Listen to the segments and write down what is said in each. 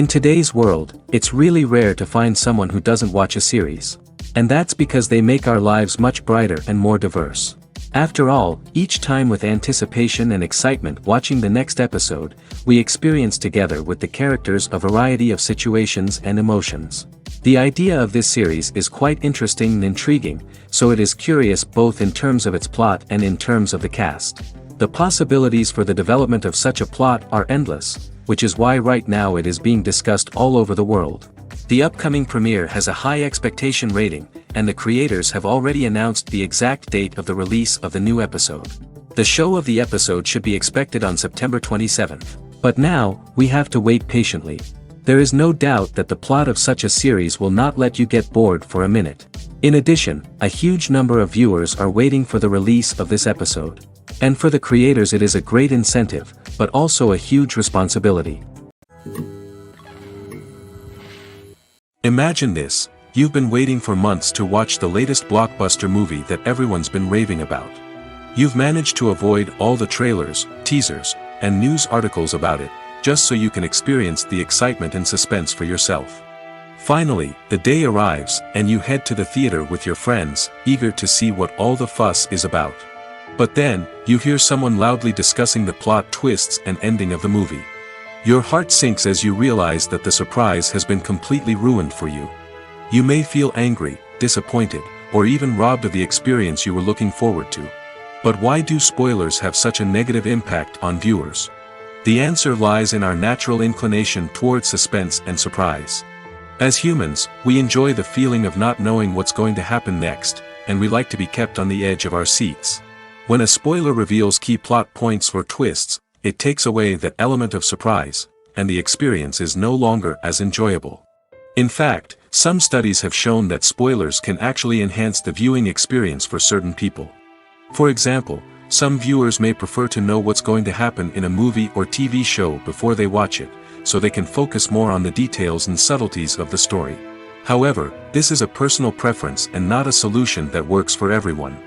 In today's world, it's really rare to find someone who doesn't watch a series. And that's because they make our lives much brighter and more diverse. After all, each time with anticipation and excitement watching the next episode, we experience together with the characters a variety of situations and emotions. The idea of this series is quite interesting and intriguing, so it is curious both in terms of its plot and in terms of the cast. The possibilities for the development of such a plot are endless, which is why right now it is being discussed all over the world. The upcoming premiere has a high expectation rating, and the creators have already announced the exact date of the release of the new episode. The show of the episode should be expected on September 27th. But now, we have to wait patiently. There is no doubt that the plot of such a series will not let you get bored for a minute. In addition, a huge number of viewers are waiting for the release of this episode. And for the creators it is a great incentive, but also a huge responsibility. Imagine this, you've been waiting for months to watch the latest blockbuster movie that everyone's been raving about. You've managed to avoid all the trailers, teasers, and news articles about it, just so you can experience the excitement and suspense for yourself. Finally, the day arrives, and you head to the theater with your friends, eager to see what all the fuss is about. But then, you hear someone loudly discussing the plot twists and ending of the movie. Your heart sinks as you realize that the surprise has been completely ruined for you. You may feel angry, disappointed, or even robbed of the experience you were looking forward to. But why do spoilers have such a negative impact on viewers? The answer lies in our natural inclination towards suspense and surprise. As humans, we enjoy the feeling of not knowing what's going to happen next, and we like to be kept on the edge of our seats. When a spoiler reveals key plot points or twists, it takes away that element of surprise, and the experience is no longer as enjoyable. In fact, some studies have shown that spoilers can actually enhance the viewing experience for certain people. For example, some viewers may prefer to know what's going to happen in a movie or TV show before they watch it, so they can focus more on the details and subtleties of the story. However, this is a personal preference and not a solution that works for everyone.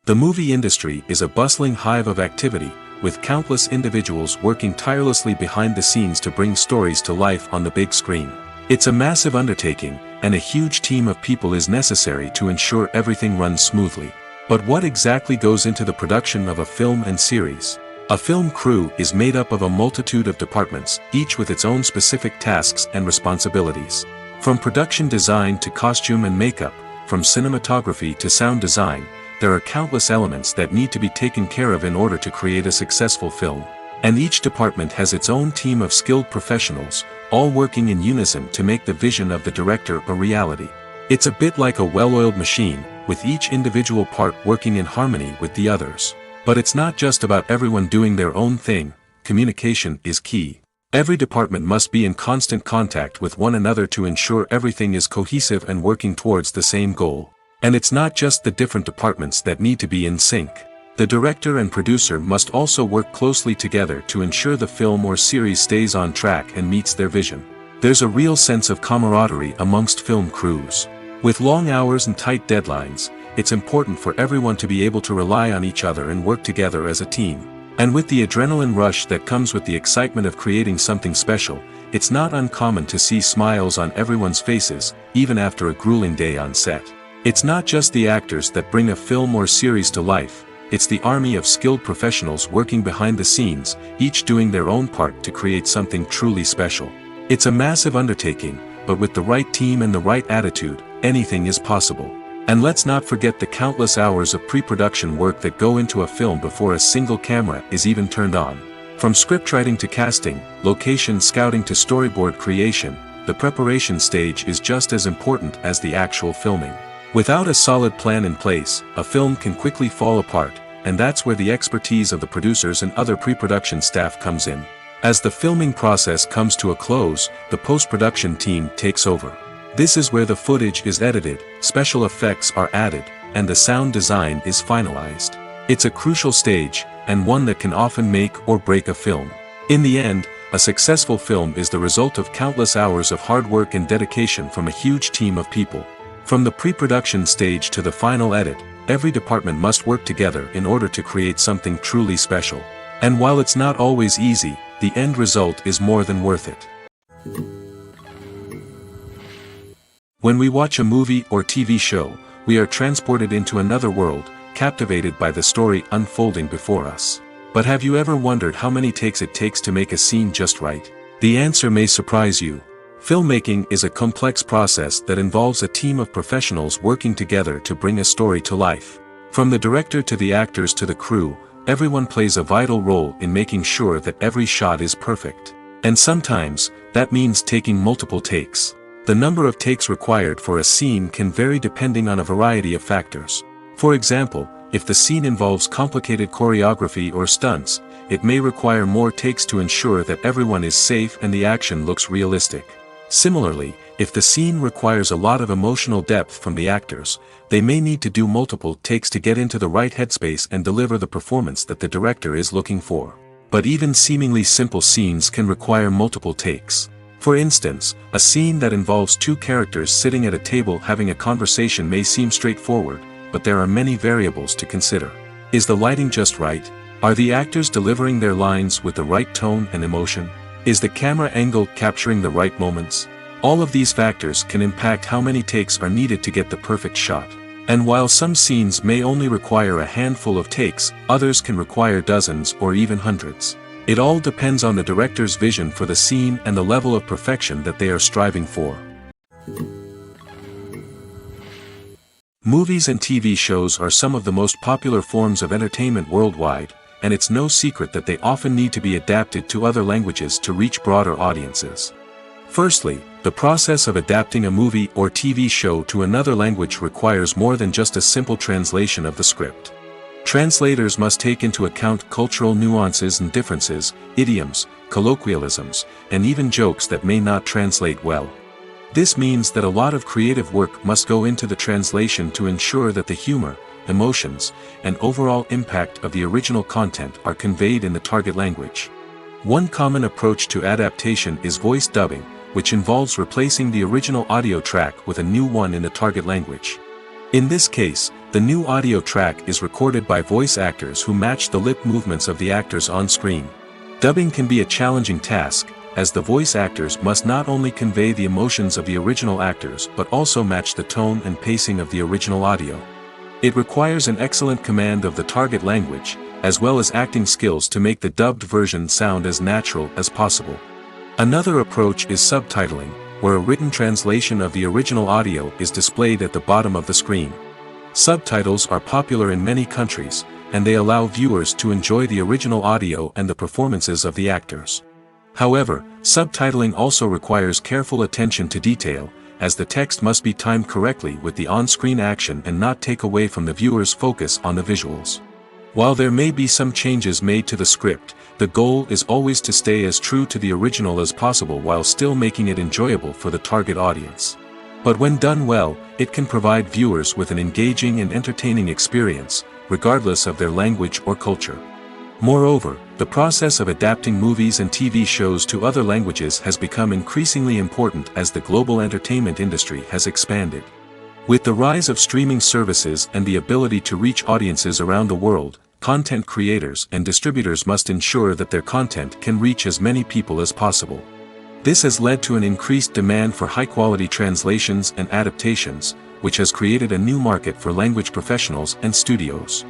The movie industry is a bustling hive of activity, with countless individuals working tirelessly behind the scenes to bring stories to life on the big screen. It's a massive undertaking, and a huge team of people is necessary to ensure everything runs smoothly. But what exactly goes into the production of a film and series? A film crew is made up of a multitude of departments, each with its own specific tasks and responsibilities. From production design to costume and makeup, from cinematography to sound design, there are countless elements that need to be taken care of in order to create a successful film. And each department has its own team of skilled professionals, all working in unison to make the vision of the director a reality. It's a bit like a well-oiled machine, with each individual part working in harmony with the others. But it's not just about everyone doing their own thing, communication is key. Every department must be in constant contact with one another to ensure everything is cohesive and working towards the same goal. And it's not just the different departments that need to be in sync. The director and producer must also work closely together to ensure the film or series stays on track and meets their vision. There's a real sense of camaraderie amongst film crews. With long hours and tight deadlines, it's important for everyone to be able to rely on each other and work together as a team. And with the adrenaline rush that comes with the excitement of creating something special, it's not uncommon to see smiles on everyone's faces, even after a grueling day on set. It's not just the actors that bring a film or series to life, it's the army of skilled professionals working behind the scenes, each doing their own part to create something truly special. It's a massive undertaking, but with the right team and the right attitude, anything is possible. And let's not forget the countless hours of pre-production work that go into a film before a single camera is even turned on. From scriptwriting to casting, location scouting to storyboard creation, the preparation stage is just as important as the actual filming. Without a solid plan in place, a film can quickly fall apart, and that's where the expertise of the producers and other pre-production staff comes in. As the filming process comes to a close, the post-production team takes over. This is where the footage is edited, special effects are added, and the sound design is finalized. It's a crucial stage, and one that can often make or break a film. In the end, a successful film is the result of countless hours of hard work and dedication from a huge team of people. From the pre-production stage to the final edit, every department must work together in order to create something truly special. And while it's not always easy, the end result is more than worth it. When we watch a movie or TV show, we are transported into another world, captivated by the story unfolding before us. But have you ever wondered how many takes it takes to make a scene just right? The answer may surprise you. Filmmaking is a complex process that involves a team of professionals working together to bring a story to life. From the director to the actors to the crew, everyone plays a vital role in making sure that every shot is perfect. And sometimes, that means taking multiple takes. The number of takes required for a scene can vary depending on a variety of factors. For example, if the scene involves complicated choreography or stunts, it may require more takes to ensure that everyone is safe and the action looks realistic. Similarly, if the scene requires a lot of emotional depth from the actors, they may need to do multiple takes to get into the right headspace and deliver the performance that the director is looking for. But even seemingly simple scenes can require multiple takes. For instance, a scene that involves two characters sitting at a table having a conversation may seem straightforward, but there are many variables to consider. Is the lighting just right? Are the actors delivering their lines with the right tone and emotion? Is the camera angle capturing the right moments? All of these factors can impact how many takes are needed to get the perfect shot. And while some scenes may only require a handful of takes, others can require dozens or even hundreds. It all depends on the director's vision for the scene and the level of perfection that they are striving for. Movies and TV shows are some of the most popular forms of entertainment worldwide, and it's no secret that they often need to be adapted to other languages to reach broader audiences. Firstly, the process of adapting a movie or TV show to another language requires more than just a simple translation of the script. Translators must take into account cultural nuances and differences, idioms, colloquialisms, and even jokes that may not translate well. This means that a lot of creative work must go into the translation to ensure that the humor, emotions, and overall impact of the original content are conveyed in the target language. One common approach to adaptation is voice dubbing, which involves replacing the original audio track with a new one in the target language. In this case, the new audio track is recorded by voice actors who match the lip movements of the actors on screen. Dubbing can be a challenging task, as the voice actors must not only convey the emotions of the original actors but also match the tone and pacing of the original audio. It requires an excellent command of the target language, as well as acting skills to make the dubbed version sound as natural as possible. Another approach is subtitling, where a written translation of the original audio is displayed at the bottom of the screen. Subtitles are popular in many countries, and they allow viewers to enjoy the original audio and the performances of the actors. However, subtitling also requires careful attention to detail, as the text must be timed correctly with the on-screen action and not take away from the viewer's focus on the visuals. While there may be some changes made to the script, the goal is always to stay as true to the original as possible while still making it enjoyable for the target audience. But when done well, it can provide viewers with an engaging and entertaining experience, regardless of their language or culture. Moreover, the process of adapting movies and TV shows to other languages has become increasingly important as the global entertainment industry has expanded. With the rise of streaming services and the ability to reach audiences around the world, content creators and distributors must ensure that their content can reach as many people as possible. This has led to an increased demand for high-quality translations and adaptations, which has created a new market for language professionals and studios.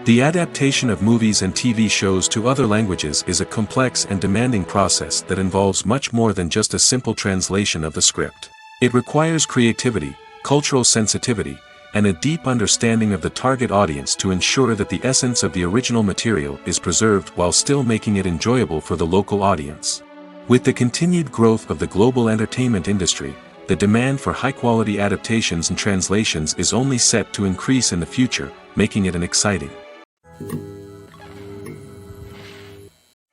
The adaptation of movies and TV shows to other languages is a complex and demanding process that involves much more than just a simple translation of the script. It requires creativity, cultural sensitivity, and a deep understanding of the target audience to ensure that the essence of the original material is preserved while still making it enjoyable for the local audience. With the continued growth of the global entertainment industry, the demand for high-quality adaptations and translations is only set to increase in the future, making it an exciting.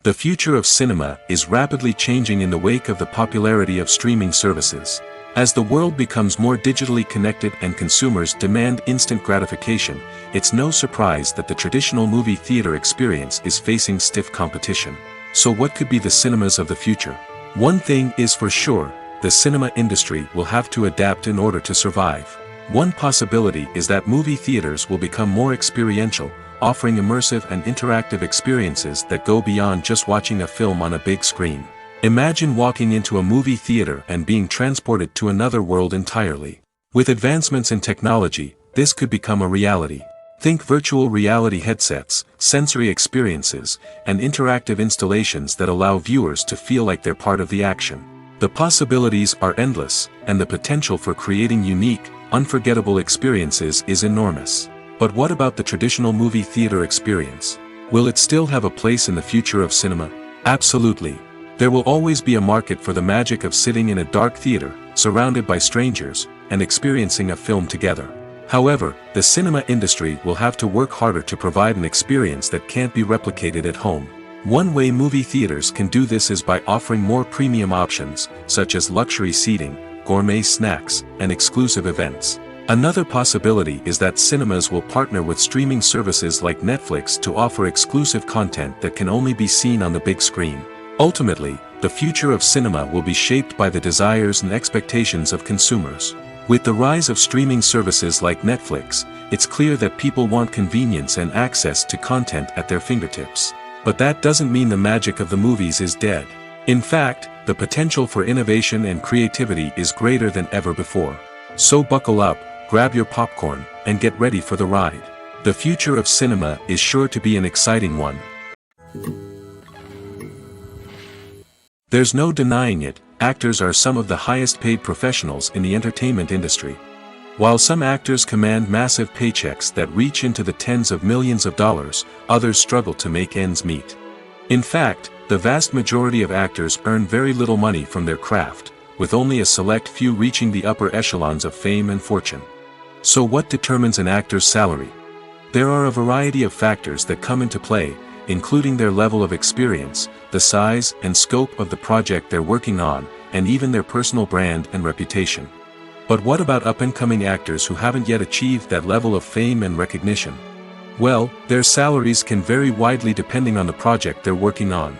The future of cinema is rapidly changing in the wake of the popularity of streaming services. As the world becomes more digitally connected and consumers demand instant gratification, it's no surprise that the traditional movie theater experience is facing stiff competition. So what could be the cinemas of the future? One thing is for sure, the cinema industry will have to adapt in order to survive. One possibility is that movie theaters will become more experiential, offering immersive and interactive experiences that go beyond just watching a film on a big screen. Imagine walking into a movie theater and being transported to another world entirely. With advancements in technology, this could become a reality. Think virtual reality headsets, sensory experiences, and interactive installations that allow viewers to feel like they're part of the action. The possibilities are endless, and the potential for creating unique, unforgettable experiences is enormous. But what about the traditional movie theater experience? Will it still have a place in the future of cinema? Absolutely. There will always be a market for the magic of sitting in a dark theater, surrounded by strangers, and experiencing a film together. However, the cinema industry will have to work harder to provide an experience that can't be replicated at home. One way movie theaters can do this is by offering more premium options, such as luxury seating, gourmet snacks, and exclusive events. Another possibility is that cinemas will partner with streaming services like Netflix to offer exclusive content that can only be seen on the big screen. Ultimately, the future of cinema will be shaped by the desires and expectations of consumers. With the rise of streaming services like Netflix, it's clear that people want convenience and access to content at their fingertips. But that doesn't mean the magic of the movies is dead. In fact, the potential for innovation and creativity is greater than ever before. So buckle up, grab your popcorn, and get ready for the ride. The future of cinema is sure to be an exciting one. There's no denying it, actors are some of the highest paid professionals in the entertainment industry. While some actors command massive paychecks that reach into the tens of millions of dollars, others struggle to make ends meet. In fact, the vast majority of actors earn very little money from their craft, with only a select few reaching the upper echelons of fame and fortune. So what determines an actor's salary? There are a variety of factors that come into play, including their level of experience, the size and scope of the project they're working on, and even their personal brand and reputation. But what about up-and-coming actors who haven't yet achieved that level of fame and recognition? Well, their salaries can vary widely depending on the project they're working on.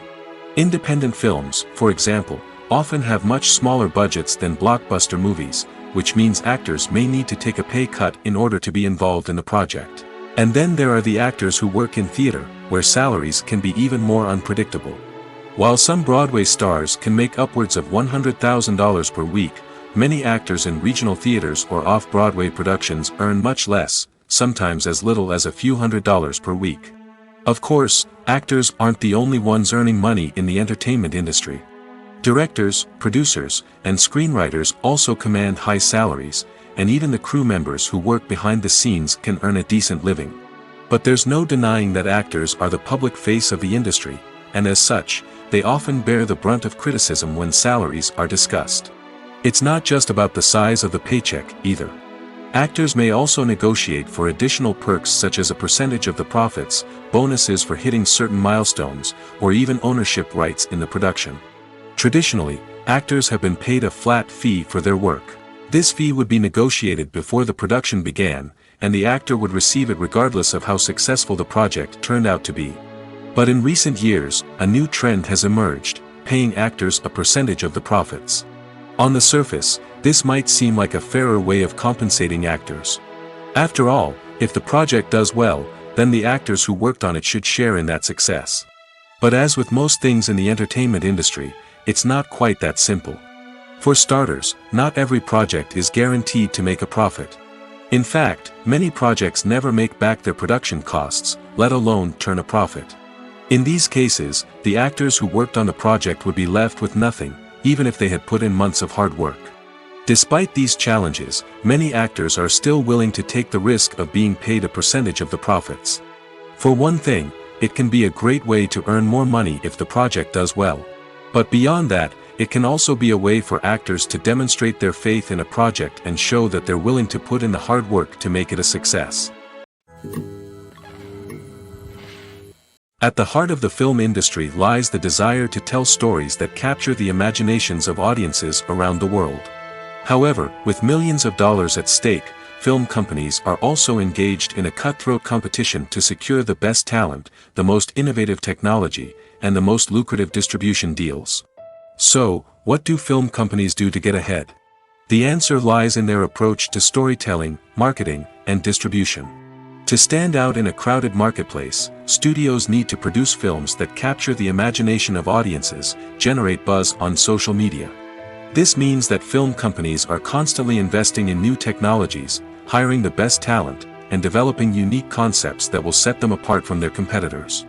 Independent films, for example, often have much smaller budgets than blockbuster movies, which means actors may need to take a pay cut in order to be involved in the project. And then there are the actors who work in theater, where salaries can be even more unpredictable. While some Broadway stars can make upwards of $100,000 per week, many actors in regional theaters or off-Broadway productions earn much less, sometimes as little as a few $100s per week. Of course, actors aren't the only ones earning money in the entertainment industry. Directors, producers, and screenwriters also command high salaries, and even the crew members who work behind the scenes can earn a decent living. But there's no denying that actors are the public face of the industry, and as such, they often bear the brunt of criticism when salaries are discussed. It's not just about the size of the paycheck, either. Actors may also negotiate for additional perks such as a percentage of the profits, bonuses for hitting certain milestones, or even ownership rights in the production. Traditionally, actors have been paid a flat fee for their work. This fee would be negotiated before the production began, and the actor would receive it regardless of how successful the project turned out to be. But in recent years, a new trend has emerged, paying actors a percentage of the profits. On the surface, this might seem like a fairer way of compensating actors. After all, if the project does well, then the actors who worked on it should share in that success. But as with most things in the entertainment industry, it's not quite that simple. For starters, not every project is guaranteed to make a profit. In fact, many projects never make back their production costs, let alone turn a profit. In these cases, the actors who worked on the project would be left with nothing, even if they had put in months of hard work. Despite these challenges, many actors are still willing to take the risk of being paid a percentage of the profits. For one thing, it can be a great way to earn more money if the project does well. But beyond that, it can also be a way for actors to demonstrate their faith in a project and show that they're willing to put in the hard work to make it a success. At the heart of the film industry lies the desire to tell stories that capture the imaginations of audiences around the world. However, with millions of dollars at stake, film companies are also engaged in a cutthroat competition to secure the best talent, the most innovative technology, and the most lucrative distribution deals. So, what do film companies do to get ahead? The answer lies in their approach to storytelling, marketing, and distribution. To stand out in a crowded marketplace, studios need to produce films that capture the imagination of audiences, generate buzz on social media. This means that film companies are constantly investing in new technologies, hiring the best talent, and developing unique concepts that will set them apart from their competitors.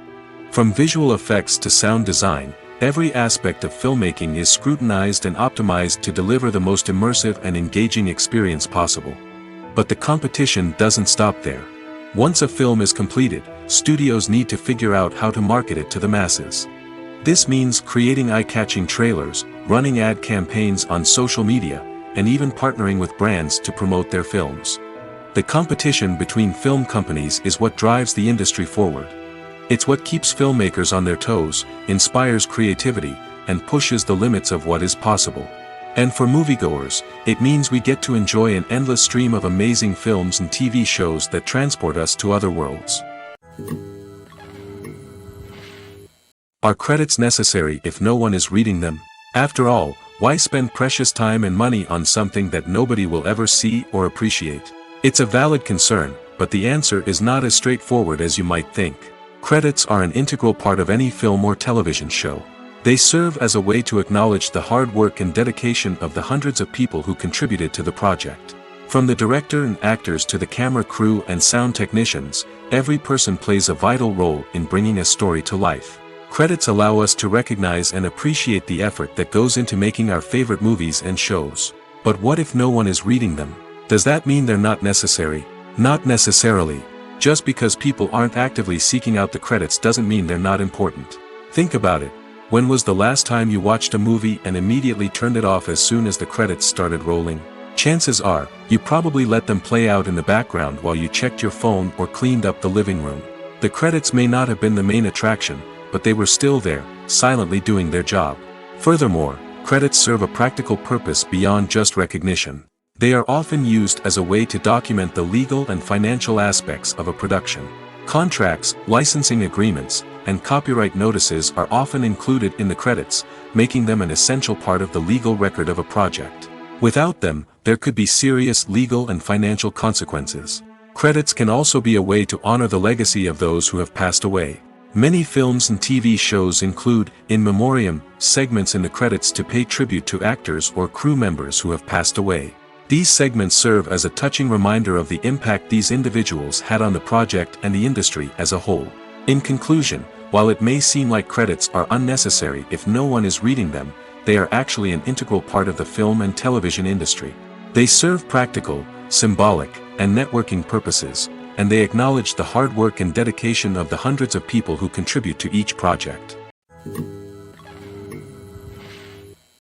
From visual effects to sound design, every aspect of filmmaking is scrutinized and optimized to deliver the most immersive and engaging experience possible. But the competition doesn't stop there. Once a film is completed, studios need to figure out how to market it to the masses. This means creating eye-catching trailers, running ad campaigns on social media, and even partnering with brands to promote their films. The competition between film companies is what drives the industry forward. It's what keeps filmmakers on their toes, inspires creativity, and pushes the limits of what is possible. And for moviegoers, it means we get to enjoy an endless stream of amazing films and TV shows that transport us to other worlds. Are credits necessary if no one is reading them? After all, why spend precious time and money on something that nobody will ever see or appreciate? It's a valid concern, but the answer is not as straightforward as you might think. Credits are an integral part of any film or television show. They serve as a way to acknowledge the hard work and dedication of the hundreds of people who contributed to the project. From the director and actors to the camera crew and sound technicians, every person plays a vital role in bringing a story to life. Credits allow us to recognize and appreciate the effort that goes into making our favorite movies and shows. But what if no one is reading them? Does that mean they're not necessary? Not necessarily. Just because people aren't actively seeking out the credits doesn't mean they're not important. Think about it. When was the last time you watched a movie and immediately turned it off as soon as the credits started rolling? Chances are, you probably let them play out in the background while you checked your phone or cleaned up the living room. The credits may not have been the main attraction, but they were still there, silently doing their job. Furthermore, credits serve a practical purpose beyond just recognition. They are often used as a way to document the legal and financial aspects of a production. Contracts, licensing agreements, and copyright notices are often included in the credits, making them an essential part of the legal record of a project. Without them, there could be serious legal and financial consequences. Credits can also be a way to honor the legacy of those who have passed away. Many films and TV shows include in memoriam segments in the credits to pay tribute to actors or crew members who have passed away. These segments serve as a touching reminder of the impact these individuals had on the project and the industry as a whole. In conclusion, while it may seem like credits are unnecessary if no one is reading them, they are actually an integral part of the film and television industry. They serve practical, symbolic, and networking purposes, and they acknowledge the hard work and dedication of the hundreds of people who contribute to each project.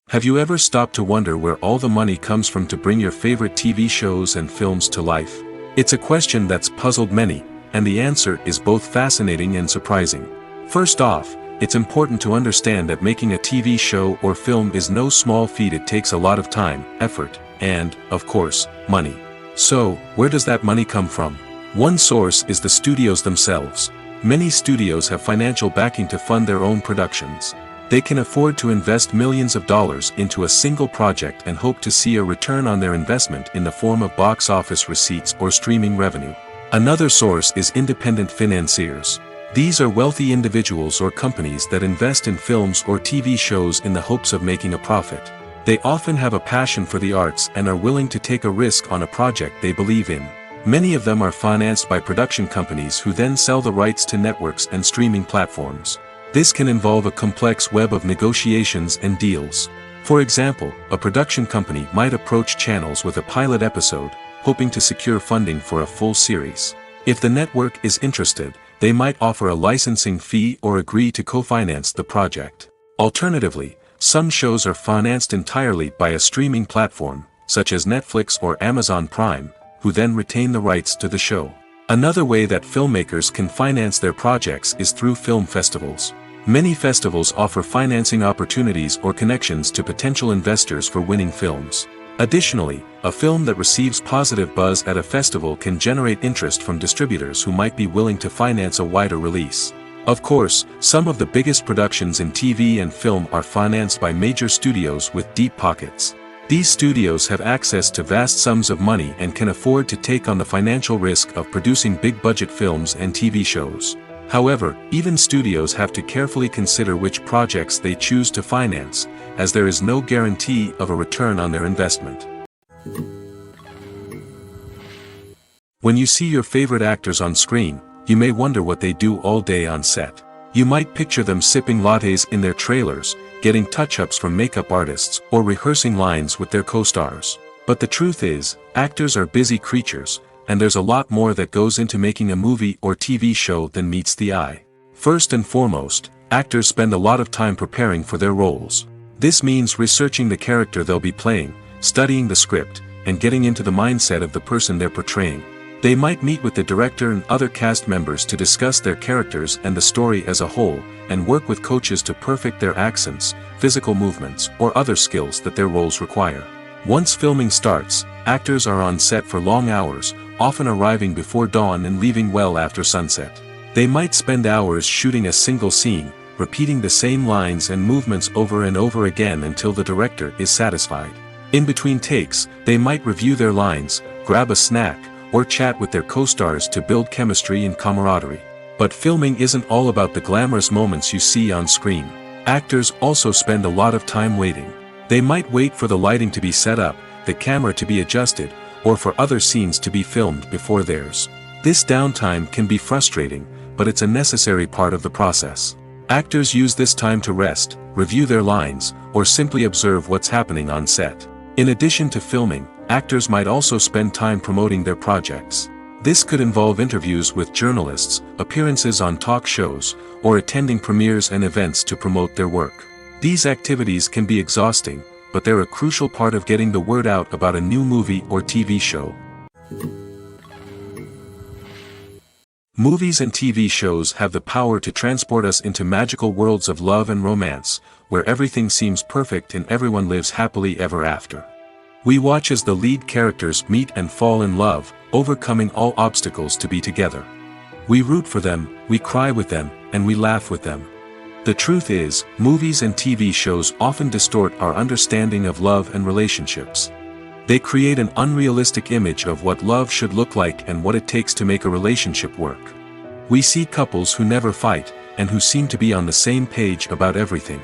Have you ever stopped to wonder where all the money comes from to bring your favorite TV shows and films to life? It's a question that's puzzled many, and the answer is both fascinating and surprising. First off, it's important to understand that making a TV show or film is no small feat. It takes a lot of time, effort, and, of course, money. So, where does that money come from? One source is the studios themselves. Many studios have financial backing to fund their own productions. They can afford to invest millions of dollars into a single project and hope to see a return on their investment in the form of box office receipts or streaming revenue. Another source is independent financiers. These are wealthy individuals or companies that invest in films or TV shows in the hopes of making a profit. They often have a passion for the arts and are willing to take a risk on a project they believe in. Many of them are financed by production companies who then sell the rights to networks and streaming platforms. This can involve a complex web of negotiations and deals. For example, a production company might approach channels with a pilot episode, hoping to secure funding for a full series. If the network is interested, they might offer a licensing fee or agree to co-finance the project. Alternatively, some shows are financed entirely by a streaming platform, such as Netflix or Amazon Prime, who then retain the rights to the show. Another way that filmmakers can finance their projects is through film festivals. Many festivals offer financing opportunities or connections to potential investors for winning films. Additionally, a film that receives positive buzz at a festival can generate interest from distributors who might be willing to finance a wider release. Of course, some of the biggest productions in TV and film are financed by major studios with deep pockets. These studios have access to vast sums of money and can afford to take on the financial risk of producing big-budget films and TV shows. However, even studios have to carefully consider which projects they choose to finance, as there is no guarantee of a return on their investment. When you see your favorite actors on screen, you may wonder what they do all day on set. You might picture them sipping lattes in their trailers, getting touch-ups from makeup artists, or rehearsing lines with their co-stars. But the truth is, actors are busy creatures, and there's a lot more that goes into making a movie or TV show than meets the eye. First and foremost, actors spend a lot of time preparing for their roles. This means researching the character they'll be playing, studying the script, and getting into the mindset of the person they're portraying. They might meet with the director and other cast members to discuss their characters and the story as a whole, and work with coaches to perfect their accents, physical movements, or other skills that their roles require. Once filming starts, actors are on set for long hours, often arriving before dawn and leaving well after sunset. They might spend hours shooting a single scene, repeating the same lines and movements over and over again until the director is satisfied. In between takes, they might review their lines, grab a snack, or chat with their co-stars to build chemistry and camaraderie. But filming isn't all about the glamorous moments you see on screen. Actors also spend a lot of time waiting. They might wait for the lighting to be set up, the camera to be adjusted, or for other scenes to be filmed before theirs. This downtime can be frustrating, but it's a necessary part of the process. Actors use this time to rest, review their lines, or simply observe what's happening on set. In addition to filming, actors might also spend time promoting their projects. This could involve interviews with journalists, appearances on talk shows, or attending premieres and events to promote their work. These activities can be exhausting, but they're a crucial part of getting the word out about a new movie or TV show. Movies and TV shows have the power to transport us into magical worlds of love and romance, where everything seems perfect and everyone lives happily ever after. We watch as the lead characters meet and fall in love, overcoming all obstacles to be together. We root for them, we cry with them, and we laugh with them. The truth is, movies and TV shows often distort our understanding of love and relationships. They create an unrealistic image of what love should look like and what it takes to make a relationship work. We see couples who never fight, and who seem to be on the same page about everything.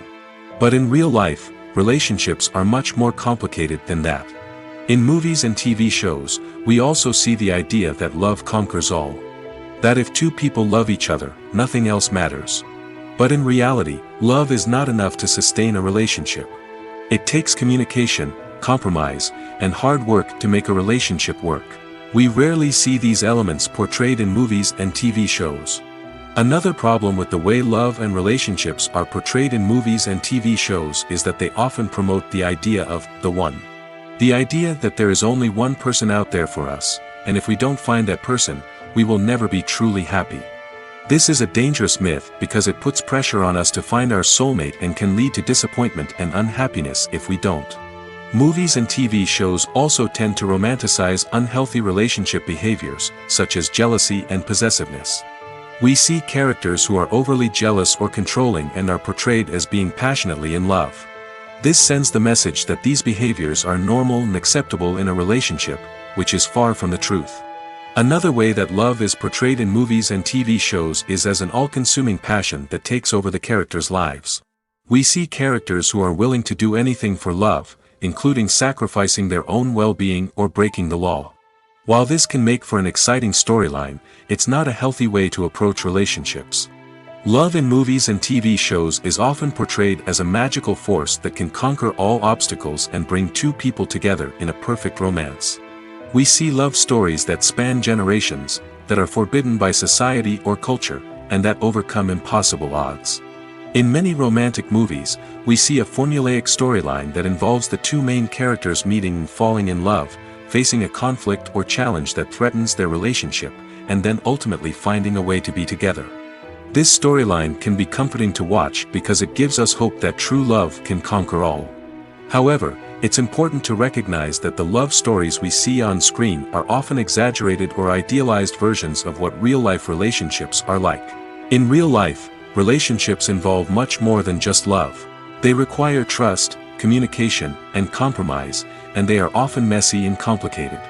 But in real life, relationships are much more complicated than that. In movies and TV shows, we also see the idea that love conquers all. That if two people love each other, nothing else matters. But in reality, love is not enough to sustain a relationship. It takes communication, compromise, and hard work to make a relationship work. We rarely see these elements portrayed in movies and TV shows. Another problem with the way love and relationships are portrayed in movies and TV shows is that they often promote the idea of the one. The idea that there is only one person out there for us, and if we don't find that person, we will never be truly happy. This is a dangerous myth because it puts pressure on us to find our soulmate and can lead to disappointment and unhappiness if we don't. Movies and TV shows also tend to romanticize unhealthy relationship behaviors, such as jealousy and possessiveness. We see characters who are overly jealous or controlling and are portrayed as being passionately in love. This sends the message that these behaviors are normal and acceptable in a relationship, which is far from the truth. Another way that love is portrayed in movies and TV shows is as an all-consuming passion that takes over the characters' lives. We see characters who are willing to do anything for love, including sacrificing their own well-being or breaking the law. While this can make for an exciting storyline, it's not a healthy way to approach relationships. Love in movies and TV shows is often portrayed as a magical force that can conquer all obstacles and bring two people together in a perfect romance. We see love stories that span generations, that are forbidden by society or culture, and that overcome impossible odds. In many romantic movies, we see a formulaic storyline that involves the two main characters meeting and falling in love, facing a conflict or challenge that threatens their relationship, and then ultimately finding a way to be together. This storyline can be comforting to watch because it gives us hope that true love can conquer all. However, it's important to recognize that the love stories we see on screen are often exaggerated or idealized versions of what real-life relationships are like. In real life, relationships involve much more than just love. They require trust, communication, and compromise, and they are often messy and complicated.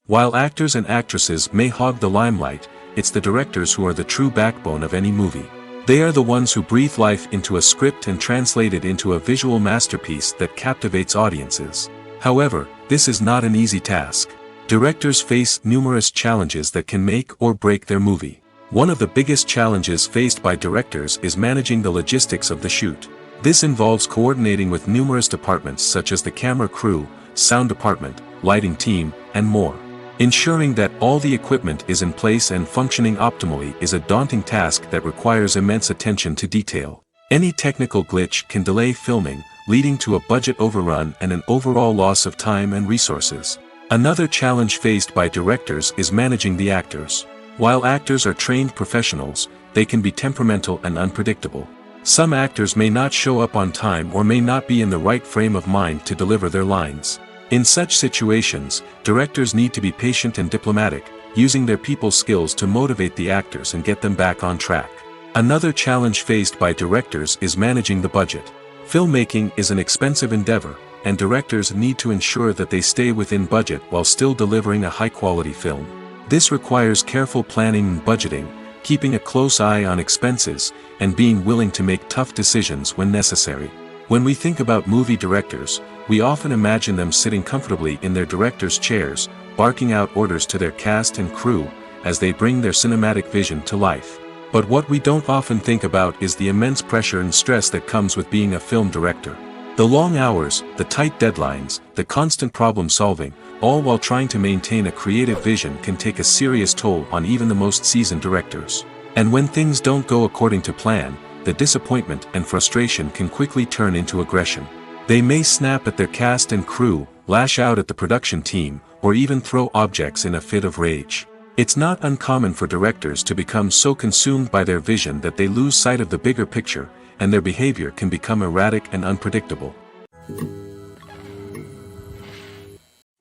While actors and actresses may hog the limelight, it's the directors who are the true backbone of any movie. They are the ones who breathe life into a script and translate it into a visual masterpiece that captivates audiences. However, this is not an easy task. Directors face numerous challenges that can make or break their movie. One of the biggest challenges faced by directors is managing the logistics of the shoot. This involves coordinating with numerous departments such as the camera crew, sound department, lighting team, and more. Ensuring that all the equipment is in place and functioning optimally is a daunting task that requires immense attention to detail. Any technical glitch can delay filming, leading to a budget overrun and an overall loss of time and resources. Another challenge faced by directors is managing the actors. While actors are trained professionals, they can be temperamental and unpredictable. Some actors may not show up on time or may not be in the right frame of mind to deliver their lines. In such situations, directors need to be patient and diplomatic, using their people skills to motivate the actors and get them back on track. Another challenge faced by directors is managing the budget. Filmmaking is an expensive endeavor, and directors need to ensure that they stay within budget while still delivering a high-quality film. This requires careful planning and budgeting, keeping a close eye on expenses, and being willing to make tough decisions when necessary. When we think about movie directors, we often imagine them sitting comfortably in their director's chairs, barking out orders to their cast and crew, as they bring their cinematic vision to life. But what we don't often think about is the immense pressure and stress that comes with being a film director. The long hours, the tight deadlines, the constant problem solving, all while trying to maintain a creative vision can take a serious toll on even the most seasoned directors. And when things don't go according to plan, the disappointment and frustration can quickly turn into aggression. They may snap at their cast and crew, lash out at the production team, or even throw objects in a fit of rage. It's not uncommon for directors to become so consumed by their vision that they lose sight of the bigger picture, and their behavior can become erratic and unpredictable.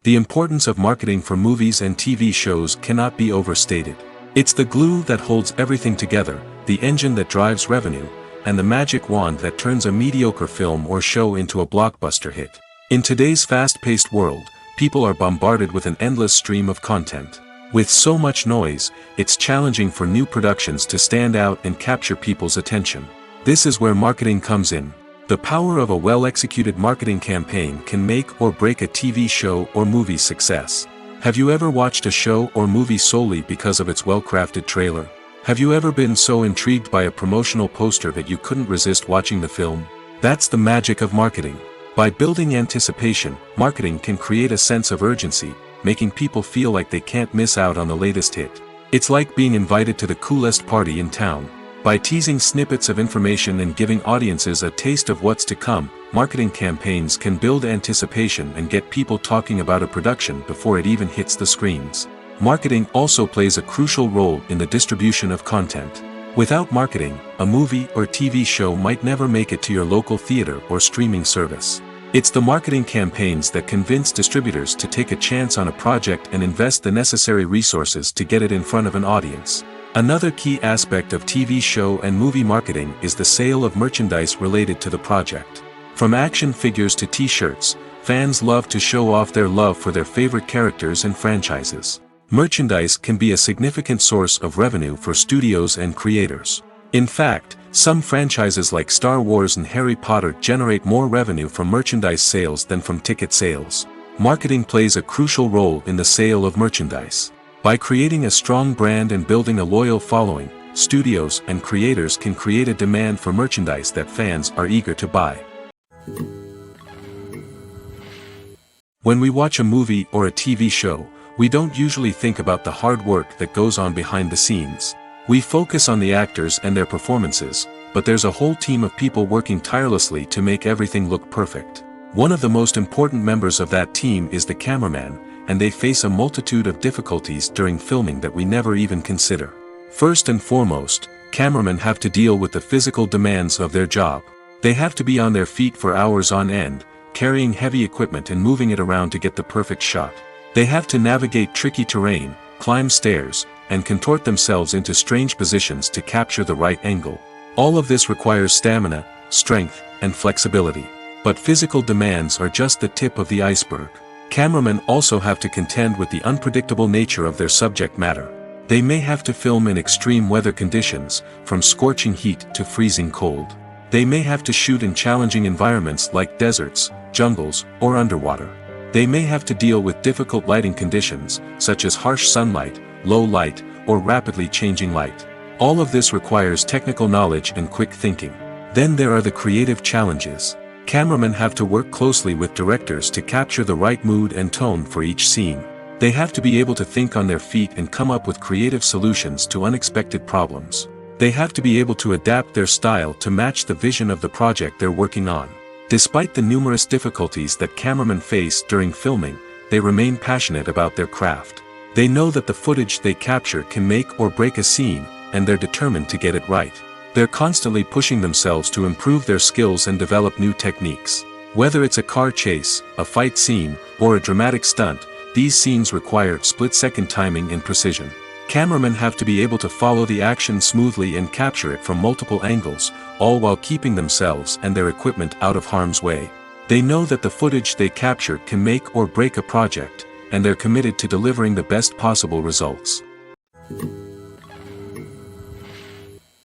The importance of marketing for movies and TV shows cannot be overstated. It's the glue that holds everything together, the engine that drives revenue, and the magic wand that turns a mediocre film or show into a blockbuster hit. In today's fast-paced world, people are bombarded with an endless stream of content. With so much noise, it's challenging for new productions to stand out and capture people's attention. This is where marketing comes in. The power of a well-executed marketing campaign can make or break a TV show or movie's success. Have you ever watched a show or movie solely because of its well-crafted trailer? Have you ever been so intrigued by a promotional poster that you couldn't resist watching the film? That's the magic of marketing. By building anticipation, marketing can create a sense of urgency, making people feel like they can't miss out on the latest hit. It's like being invited to the coolest party in town. By teasing snippets of information and giving audiences a taste of what's to come, marketing campaigns can build anticipation and get people talking about a production before it even hits the screens. Marketing also plays a crucial role in the distribution of content. Without marketing, a movie or TV show might never make it to your local theater or streaming service. It's the marketing campaigns that convince distributors to take a chance on a project and invest the necessary resources to get it in front of an audience. Another key aspect of TV show and movie marketing is the sale of merchandise related to the project. From action figures to t-shirts, fans love to show off their love for their favorite characters and franchises. Merchandise can be a significant source of revenue for studios and creators. In fact, some franchises like Star Wars and Harry Potter generate more revenue from merchandise sales than from ticket sales. Marketing plays a crucial role in the sale of merchandise. By creating a strong brand and building a loyal following, studios and creators can create a demand for merchandise that fans are eager to buy. When we watch a movie or a TV show, we don't usually think about the hard work that goes on behind the scenes. We focus on the actors and their performances, but there's a whole team of people working tirelessly to make everything look perfect. One of the most important members of that team is the cameraman, and they face a multitude of difficulties during filming that we never even consider. First and foremost, cameramen have to deal with the physical demands of their job. They have to be on their feet for hours on end, carrying heavy equipment and moving it around to get the perfect shot. They have to navigate tricky terrain, climb stairs, and contort themselves into strange positions to capture the right angle. All of this requires stamina, strength, and flexibility. But physical demands are just the tip of the iceberg. Cameramen also have to contend with the unpredictable nature of their subject matter. They may have to film in extreme weather conditions, from scorching heat to freezing cold. They may have to shoot in challenging environments like deserts, jungles, or underwater. They may have to deal with difficult lighting conditions, such as harsh sunlight, low light, or rapidly changing light. All of this requires technical knowledge and quick thinking. Then there are the creative challenges. Cameramen have to work closely with directors to capture the right mood and tone for each scene. They have to be able to think on their feet and come up with creative solutions to unexpected problems. They have to be able to adapt their style to match the vision of the project they're working on. Despite the numerous difficulties that cameramen face during filming, they remain passionate about their craft. They know that the footage they capture can make or break a scene, and they're determined to get it right. They're constantly pushing themselves to improve their skills and develop new techniques. Whether it's a car chase, a fight scene, or a dramatic stunt, these scenes require split-second timing and precision. Cameramen have to be able to follow the action smoothly and capture it from multiple angles, all while keeping themselves and their equipment out of harm's way. They know that the footage they capture can make or break a project, and they're committed to delivering the best possible results.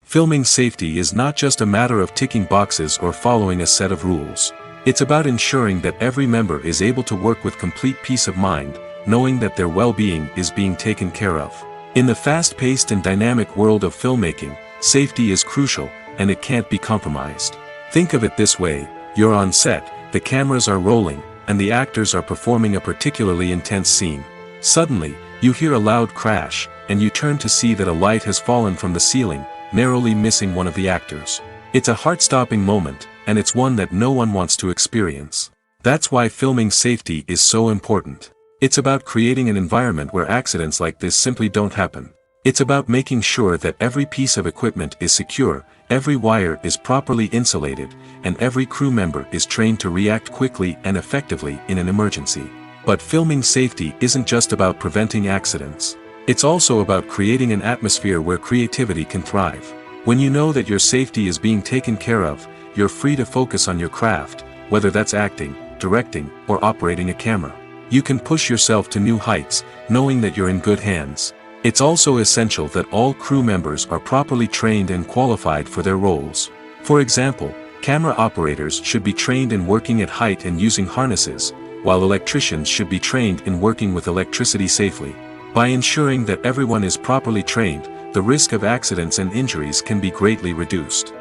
Filming safety is not just a matter of ticking boxes or following a set of rules. It's about ensuring that every member is able to work with complete peace of mind, knowing that their well-being is being taken care of. In the fast-paced and dynamic world of filmmaking, safety is crucial, and it can't be compromised. Think of it this way: you're on set, the cameras are rolling, and the actors are performing a particularly intense scene. Suddenly, you hear a loud crash, and you turn to see that a light has fallen from the ceiling, narrowly missing one of the actors. It's a heart-stopping moment, and it's one that no one wants to experience. That's why filming safety is so important. It's about creating an environment where accidents like this simply don't happen. It's about making sure that every piece of equipment is secure, every wire is properly insulated, and every crew member is trained to react quickly and effectively in an emergency. But filming safety isn't just about preventing accidents. It's also about creating an atmosphere where creativity can thrive. When you know that your safety is being taken care of, you're free to focus on your craft, whether that's acting, directing, or operating a camera. You can push yourself to new heights, knowing that you're in good hands. It's also essential that all crew members are properly trained and qualified for their roles. For example, camera operators should be trained in working at height and using harnesses, while electricians should be trained in working with electricity safely. By ensuring that everyone is properly trained, the risk of accidents and injuries can be greatly reduced.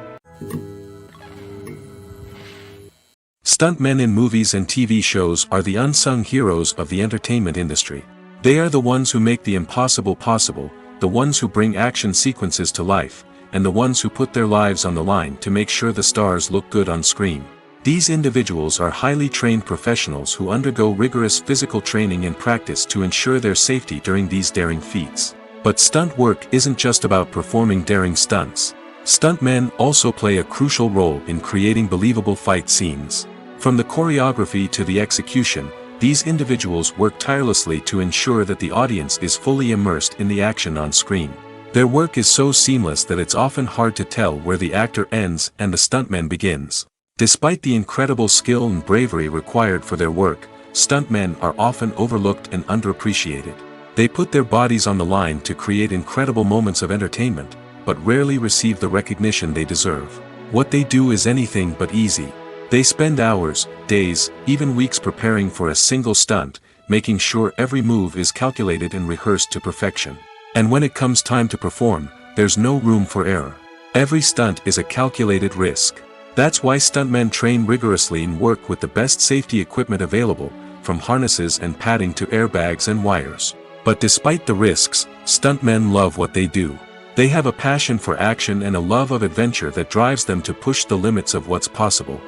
Stuntmen in movies and TV shows are the unsung heroes of the entertainment industry. They are the ones who make the impossible possible, the ones who bring action sequences to life, and the ones who put their lives on the line to make sure the stars look good on screen. These individuals are highly trained professionals who undergo rigorous physical training and practice to ensure their safety during these daring feats. But stunt work isn't just about performing daring stunts. Stuntmen also play a crucial role in creating believable fight scenes. From the choreography to the execution, these individuals work tirelessly to ensure that the audience is fully immersed in the action on screen. Their work is so seamless that it's often hard to tell where the actor ends and the stuntman begins. Despite the incredible skill and bravery required for their work, stuntmen are often overlooked and underappreciated. They put their bodies on the line to create incredible moments of entertainment, but rarely receive the recognition they deserve. What they do is anything but easy. They spend hours, days, even weeks preparing for a single stunt, making sure every move is calculated and rehearsed to perfection. And when it comes time to perform, there's no room for error. Every stunt is a calculated risk. That's why stuntmen train rigorously and work with the best safety equipment available, from harnesses and padding to airbags and wires. But despite the risks, stuntmen love what they do. They have a passion for action and a love of adventure that drives them to push the limits of what's possible.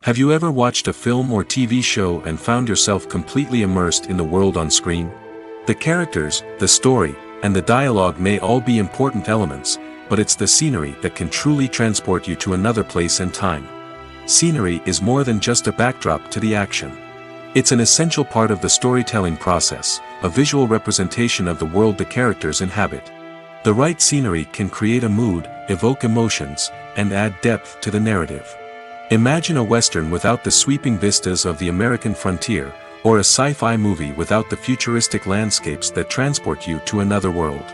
Have you ever watched a film or TV show and found yourself completely immersed in the world on screen? The characters, the story, and the dialogue may all be important elements, but it's the scenery that can truly transport you to another place and time. Scenery is more than just a backdrop to the action. It's an essential part of the storytelling process, a visual representation of the world the characters inhabit. The right scenery can create a mood, evoke emotions, and add depth to the narrative. Imagine a Western without the sweeping vistas of the American frontier, or a sci-fi movie without the futuristic landscapes that transport you to another world.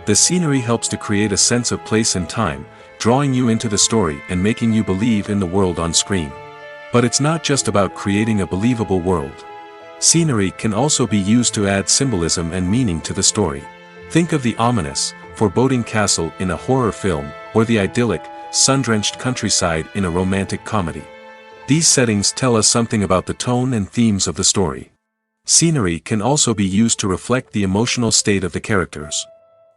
The scenery helps to create a sense of place and time, drawing you into the story and making you believe in the world on screen. But it's not just about creating a believable world. Scenery can also be used to add symbolism and meaning to the story. Think of the ominous, foreboding castle in a horror film, or the idyllic, sun-drenched countryside in a romantic comedy. These settings tell us something about the tone and themes of the story. Scenery can also be used to reflect the emotional state of the characters.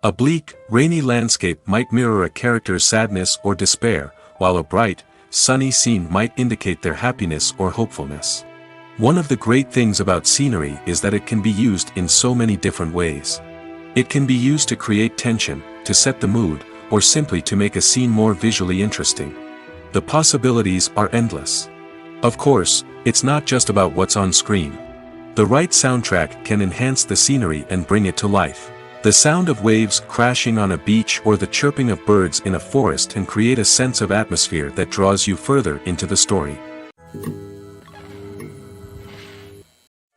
A bleak, rainy landscape might mirror a character's sadness or despair, while a bright, sunny scene might indicate their happiness or hopefulness. One of the great things about scenery is that it can be used in so many different ways. It can be used to create tension, to set the mood, or simply to make a scene more visually interesting. The possibilities are endless. Of course, it's not just about what's on screen. The right soundtrack can enhance the scenery and bring it to life. The sound of waves crashing on a beach or the chirping of birds in a forest can create a sense of atmosphere that draws you further into the story.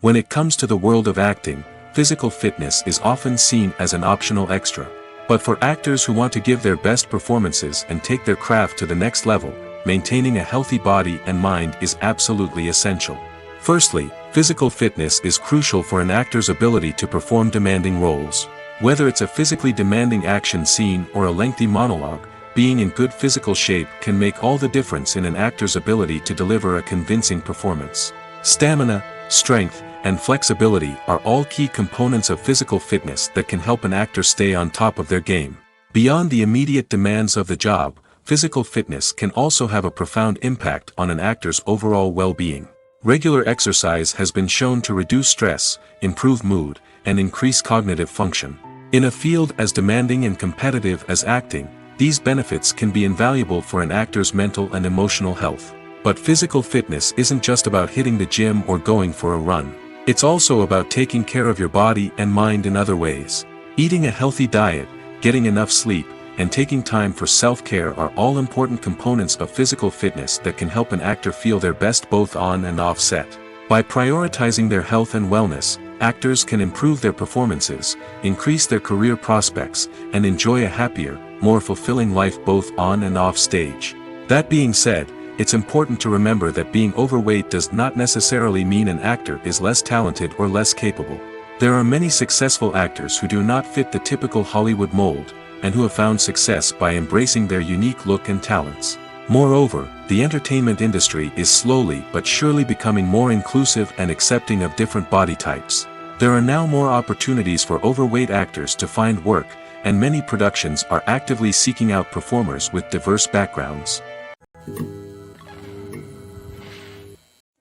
When it comes to the world of acting, physical fitness is often seen as an optional extra. But for actors who want to give their best performances and take their craft to the next level, maintaining a healthy body and mind is absolutely essential. Firstly, physical fitness is crucial for an actor's ability to perform demanding roles. Whether it's a physically demanding action scene or a lengthy monologue, being in good physical shape can make all the difference in an actor's ability to deliver a convincing performance. Stamina, strength, and flexibility are all key components of physical fitness that can help an actor stay on top of their game. Beyond the immediate demands of the job, physical fitness can also have a profound impact on an actor's overall well-being. Regular exercise has been shown to reduce stress, improve mood, and increase cognitive function. In a field as demanding and competitive as acting, these benefits can be invaluable for an actor's mental and emotional health. But physical fitness isn't just about hitting the gym or going for a run. It's also about taking care of your body and mind in other ways. Eating a healthy diet, getting enough sleep, and taking time for self-care are all important components of physical fitness that can help an actor feel their best both on and off set. By prioritizing their health and wellness, actors can improve their performances, increase their career prospects, and enjoy a happier, more fulfilling life both on and off stage. That being said, it's important to remember that being overweight does not necessarily mean an actor is less talented or less capable. There are many successful actors who do not fit the typical Hollywood mold, and who have found success by embracing their unique look and talents. Moreover, the entertainment industry is slowly but surely becoming more inclusive and accepting of different body types. There are now more opportunities for overweight actors to find work, and many productions are actively seeking out performers with diverse backgrounds.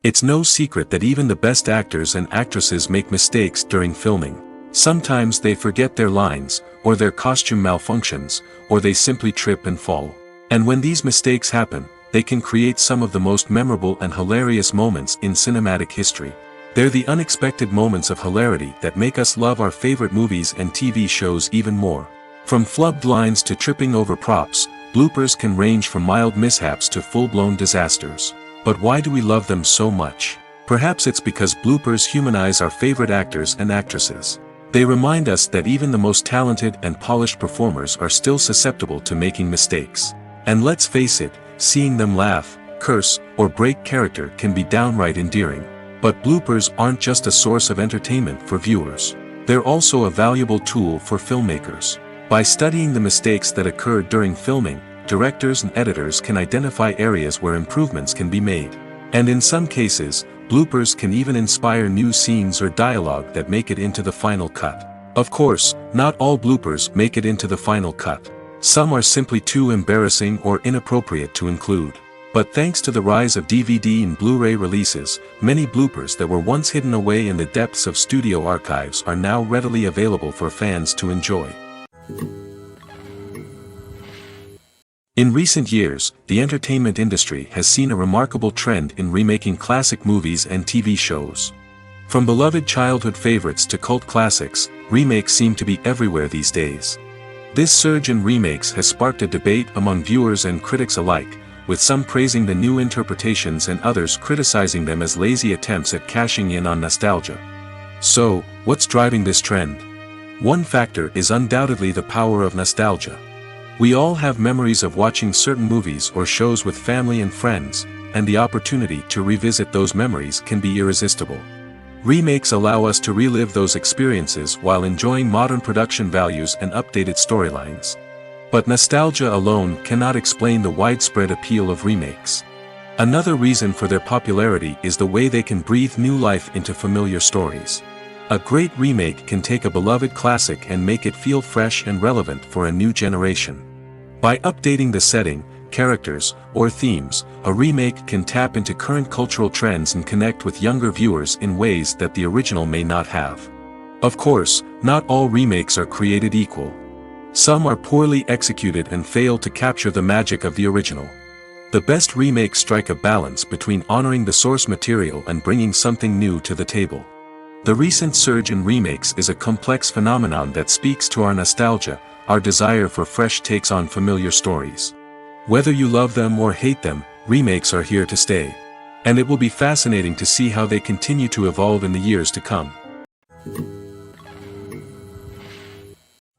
It's no secret that even the best actors and actresses make mistakes during filming. Sometimes they forget their lines, or their costume malfunctions, or they simply trip and fall. And when these mistakes happen, they can create some of the most memorable and hilarious moments in cinematic history. They're the unexpected moments of hilarity that make us love our favorite movies and TV shows even more. From flubbed lines to tripping over props, bloopers can range from mild mishaps to full-blown disasters. But why do we love them so much? Perhaps it's because bloopers humanize our favorite actors and actresses. They remind us that even the most talented and polished performers are still susceptible to making mistakes. And let's face it, seeing them laugh, curse, or break character can be downright endearing. But bloopers aren't just a source of entertainment for viewers. They're also a valuable tool for filmmakers. By studying the mistakes that occurred during filming, directors and editors can identify areas where improvements can be made. And in some cases, bloopers can even inspire new scenes or dialogue that make it into the final cut. Of course, not all bloopers make it into the final cut. Some are simply too embarrassing or inappropriate to include. But thanks to the rise of DVD and Blu-ray releases, many bloopers that were once hidden away in the depths of studio archives are now readily available for fans to enjoy. In recent years, the entertainment industry has seen a remarkable trend in remaking classic movies and TV shows. From beloved childhood favorites to cult classics, remakes seem to be everywhere these days. This surge in remakes has sparked a debate among viewers and critics alike, with some praising the new interpretations and others criticizing them as lazy attempts at cashing in on nostalgia. So, what's driving this trend? One factor is undoubtedly the power of nostalgia. We all have memories of watching certain movies or shows with family and friends, and the opportunity to revisit those memories can be irresistible. Remakes allow us to relive those experiences while enjoying modern production values and updated storylines. But nostalgia alone cannot explain the widespread appeal of remakes. Another reason for their popularity is the way they can breathe new life into familiar stories. A great remake can take a beloved classic and make it feel fresh and relevant for a new generation. By updating the setting, characters, or themes, a remake can tap into current cultural trends and connect with younger viewers in ways that the original may not have. Of course, not all remakes are created equal. Some are poorly executed and fail to capture the magic of the original. The best remakes strike a balance between honoring the source material and bringing something new to the table. The recent surge in remakes is a complex phenomenon that speaks to our nostalgia, our desire for fresh takes on familiar stories. Whether you love them or hate them, remakes are here to stay. And it will be fascinating to see how they continue to evolve in the years to come.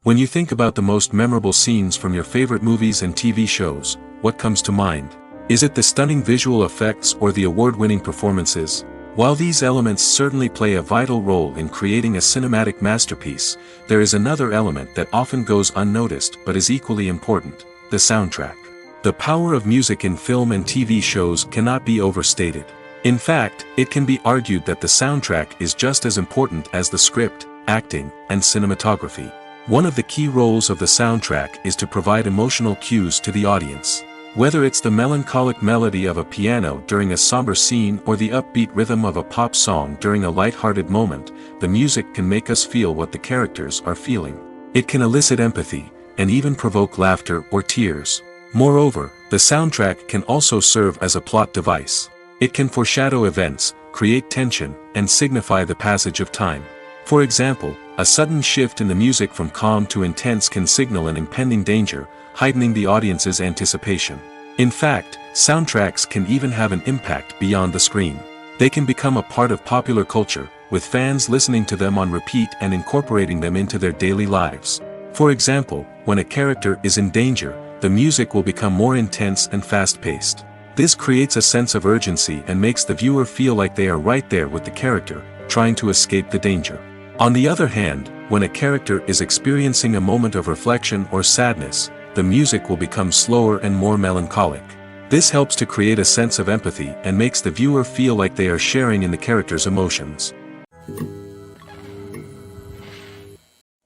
When you think about the most memorable scenes from your favorite movies and TV shows, what comes to mind? Is it the stunning visual effects or the award-winning performances? While these elements certainly play a vital role in creating a cinematic masterpiece, there is another element that often goes unnoticed but is equally important: the soundtrack. The power of music in film and TV shows cannot be overstated. In fact, it can be argued that the soundtrack is just as important as the script, acting, and cinematography. One of the key roles of the soundtrack is to provide emotional cues to the audience. Whether it's the melancholic melody of a piano during a somber scene or the upbeat rhythm of a pop song during a light-hearted moment, the music can make us feel what the characters are feeling. It can elicit empathy, and even provoke laughter or tears. Moreover, the soundtrack can also serve as a plot device. It can foreshadow events, create tension, and signify the passage of time. For example, a sudden shift in the music from calm to intense can signal an impending danger, heightening the audience's anticipation. In fact, soundtracks can even have an impact beyond the screen. They can become a part of popular culture, with fans listening to them on repeat and incorporating them into their daily lives. For example, when a character is in danger, the music will become more intense and fast-paced. This creates a sense of urgency and makes the viewer feel like they are right there with the character, trying to escape the danger. On the other hand, when a character is experiencing a moment of reflection or sadness, the music will become slower and more melancholic. This helps to create a sense of empathy and makes the viewer feel like they are sharing in the character's emotions.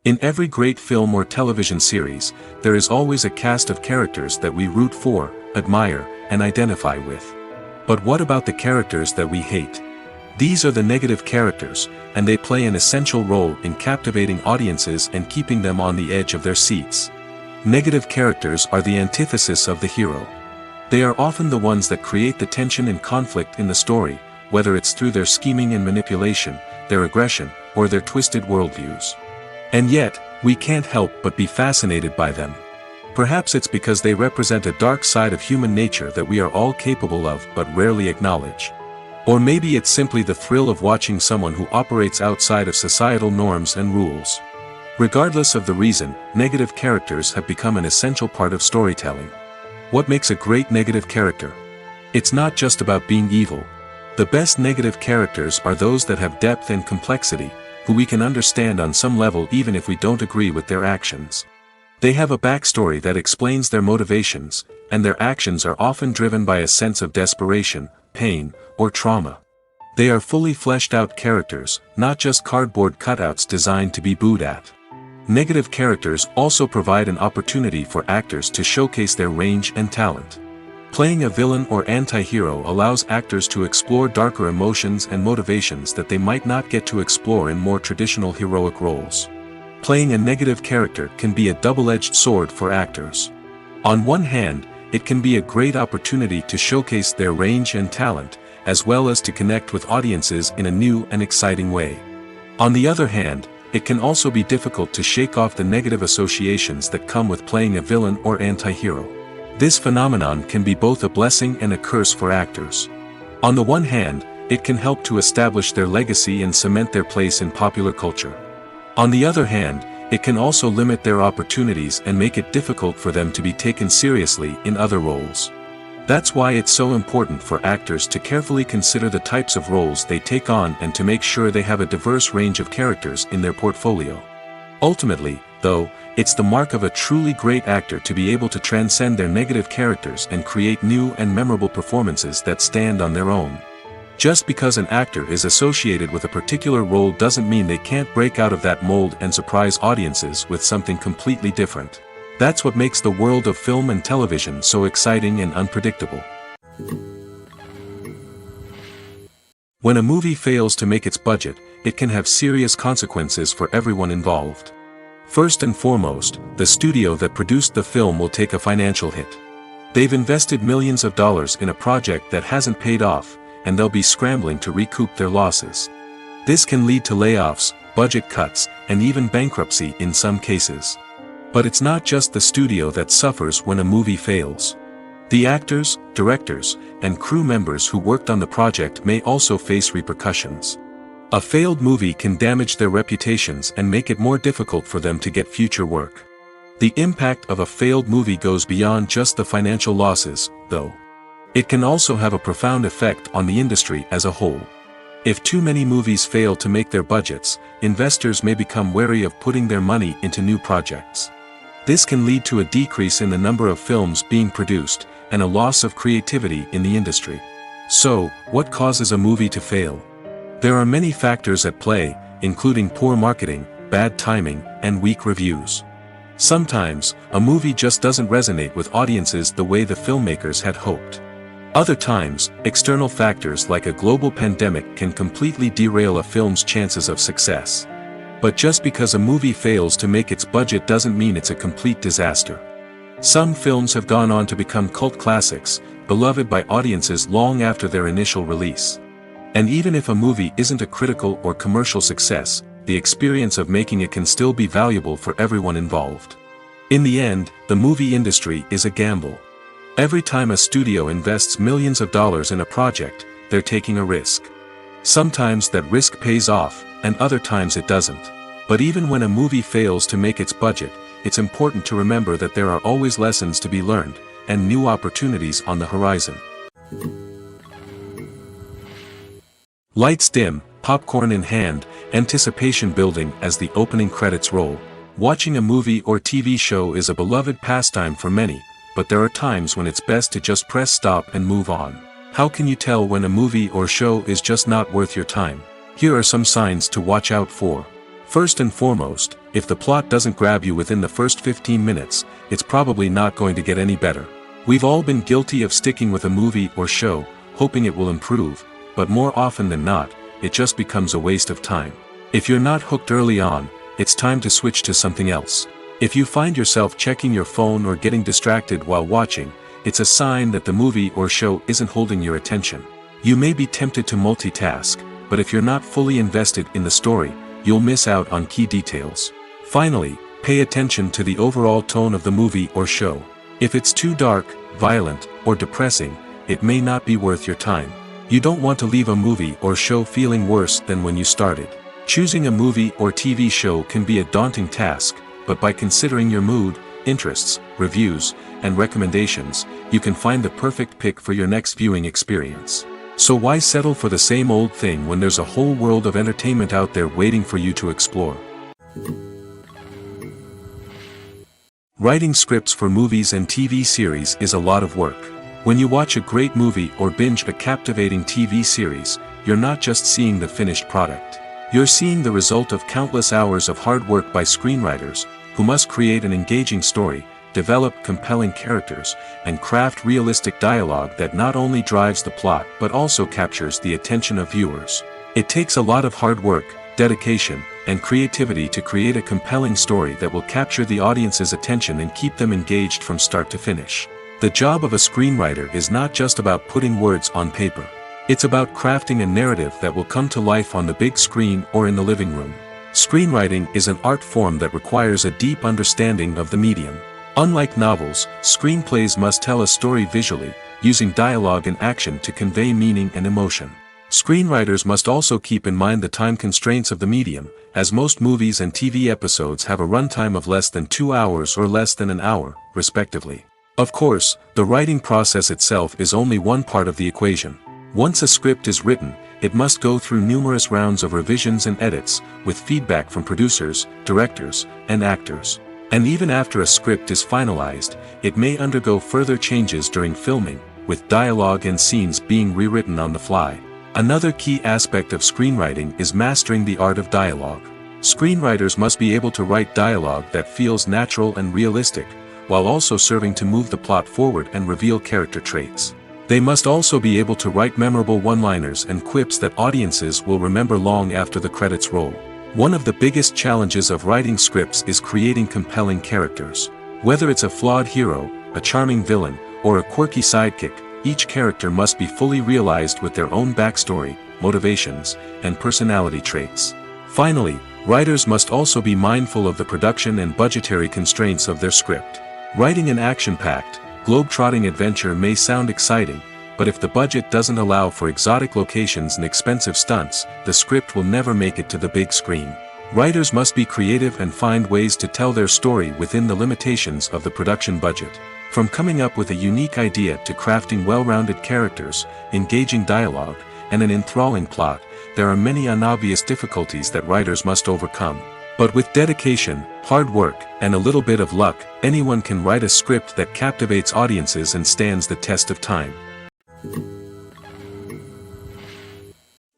In every great film or television series, there is always a cast of characters that we root for, admire, and identify with. But what about the characters that we hate? These are the negative characters, and they play an essential role in captivating audiences and keeping them on the edge of their seats. Negative characters are the antithesis of the hero. They are often the ones that create the tension and conflict in the story, whether it's through their scheming and manipulation, their aggression, or their twisted worldviews. And yet, we can't help but be fascinated by them. Perhaps it's because they represent a dark side of human nature that we are all capable of but rarely acknowledge. Or maybe it's simply the thrill of watching someone who operates outside of societal norms and rules. Regardless of the reason, negative characters have become an essential part of storytelling. What makes a great negative character? It's not just about being evil. The best negative characters are those that have depth and complexity, who we can understand on some level even if we don't agree with their actions. They have a backstory that explains their motivations, and their actions are often driven by a sense of desperation, pain, or trauma. They are fully fleshed out characters, not just cardboard cutouts designed to be booed at. Negative characters also provide an opportunity for actors to showcase their range and talent. Playing a villain or anti-hero allows actors to explore darker emotions and motivations that they might not get to explore in more traditional heroic roles. Playing a negative character can be a double-edged sword for actors. On one hand, it can be a great opportunity to showcase their range and talent, as well as to connect with audiences in a new and exciting way. On the other hand, it can also be difficult to shake off the negative associations that come with playing a villain or anti-hero. This phenomenon can be both a blessing and a curse for actors. On the one hand, it can help to establish their legacy and cement their place in popular culture. On the other hand, it can also limit their opportunities and make it difficult for them to be taken seriously in other roles. That's why it's so important for actors to carefully consider the types of roles they take on and to make sure they have a diverse range of characters in their portfolio. Ultimately, though, it's the mark of a truly great actor to be able to transcend their negative characters and create new and memorable performances that stand on their own. Just because an actor is associated with a particular role doesn't mean they can't break out of that mold and surprise audiences with something completely different. That's what makes the world of film and television so exciting and unpredictable. When a movie fails to make its budget, it can have serious consequences for everyone involved. First and foremost, the studio that produced the film will take a financial hit. They've invested millions of dollars in a project that hasn't paid off, and they'll be scrambling to recoup their losses. This can lead to layoffs, budget cuts, and even bankruptcy in some cases. But it's not just the studio that suffers when a movie fails. The actors, directors, and crew members who worked on the project may also face repercussions. A failed movie can damage their reputations and make it more difficult for them to get future work. The impact of a failed movie goes beyond just the financial losses, though. It can also have a profound effect on the industry as a whole. If too many movies fail to make their budgets, investors may become wary of putting their money into new projects. This can lead to a decrease in the number of films being produced, and a loss of creativity in the industry. So, what causes a movie to fail? There are many factors at play, including poor marketing, bad timing, and weak reviews. Sometimes, a movie just doesn't resonate with audiences the way the filmmakers had hoped. Other times, external factors like a global pandemic can completely derail a film's chances of success. But just because a movie fails to make its budget doesn't mean it's a complete disaster. Some films have gone on to become cult classics, beloved by audiences long after their initial release. And even if a movie isn't a critical or commercial success, the experience of making it can still be valuable for everyone involved. In the end, the movie industry is a gamble. Every time a studio invests millions of dollars in a project, they're taking a risk. Sometimes that risk pays off, and other times it doesn't. But even when a movie fails to make its budget, it's important to remember that there are always lessons to be learned, and new opportunities on the horizon. Lights dim, popcorn in hand, anticipation building as the opening credits roll. Watching a movie or TV show is a beloved pastime for many, but there are times when it's best to just press stop and move on. How can you tell when a movie or show is just not worth your time? Here are some signs to watch out for. First and foremost, if the plot doesn't grab you within the first 15 minutes, it's probably not going to get any better. We've all been guilty of sticking with a movie or show, hoping it will improve, but more often than not, it just becomes a waste of time. If you're not hooked early on, it's time to switch to something else. If you find yourself checking your phone or getting distracted while watching, it's a sign that the movie or show isn't holding your attention. You may be tempted to multitask, but if you're not fully invested in the story, you'll miss out on key details. Finally, pay attention to the overall tone of the movie or show. If it's too dark, violent, or depressing, it may not be worth your time. You don't want to leave a movie or show feeling worse than when you started. Choosing a movie or TV show can be a daunting task, but by considering your mood, interests, reviews, and recommendations, you can find the perfect pick for your next viewing experience. So why settle for the same old thing when there's a whole world of entertainment out there waiting for you to explore? Writing scripts for movies and TV series is a lot of work. When you watch a great movie or binge a captivating TV series, you're not just seeing the finished product. You're seeing the result of countless hours of hard work by screenwriters, who must create an engaging story, develop compelling characters, and craft realistic dialogue that not only drives the plot but also captures the attention of viewers. It takes a lot of hard work, dedication, and creativity to create a compelling story that will capture the audience's attention and keep them engaged from start to finish. The job of a screenwriter is not just about putting words on paper. It's about crafting a narrative that will come to life on the big screen or in the living room. Screenwriting is an art form that requires a deep understanding of the medium. Unlike novels, screenplays must tell a story visually, using dialogue and action to convey meaning and emotion. Screenwriters must also keep in mind the time constraints of the medium, as most movies and TV episodes have a runtime of less than 2 hours or less than an hour, respectively. Of course, the writing process itself is only one part of the equation. Once a script is written, it must go through numerous rounds of revisions and edits, with feedback from producers, directors, and actors. And even after a script is finalized, it may undergo further changes during filming, with dialogue and scenes being rewritten on the fly. Another key aspect of screenwriting is mastering the art of dialogue. Screenwriters must be able to write dialogue that feels natural and realistic, while also serving to move the plot forward and reveal character traits. They must also be able to write memorable one-liners and quips that audiences will remember long after the credits roll. One of the biggest challenges of writing scripts is creating compelling characters. Whether it's a flawed hero, a charming villain, or a quirky sidekick, each character must be fully realized with their own backstory, motivations, and personality traits. Finally, writers must also be mindful of the production and budgetary constraints of their script. Writing an action-packed, globe-trotting adventure may sound exciting, but if the budget doesn't allow for exotic locations and expensive stunts, the script will never make it to the big screen. Writers must be creative and find ways to tell their story within the limitations of the production budget. From coming up with a unique idea to crafting well-rounded characters, engaging dialogue, and an enthralling plot, there are many unobvious difficulties that writers must overcome. But with dedication, hard work, and a little bit of luck, anyone can write a script that captivates audiences and stands the test of time.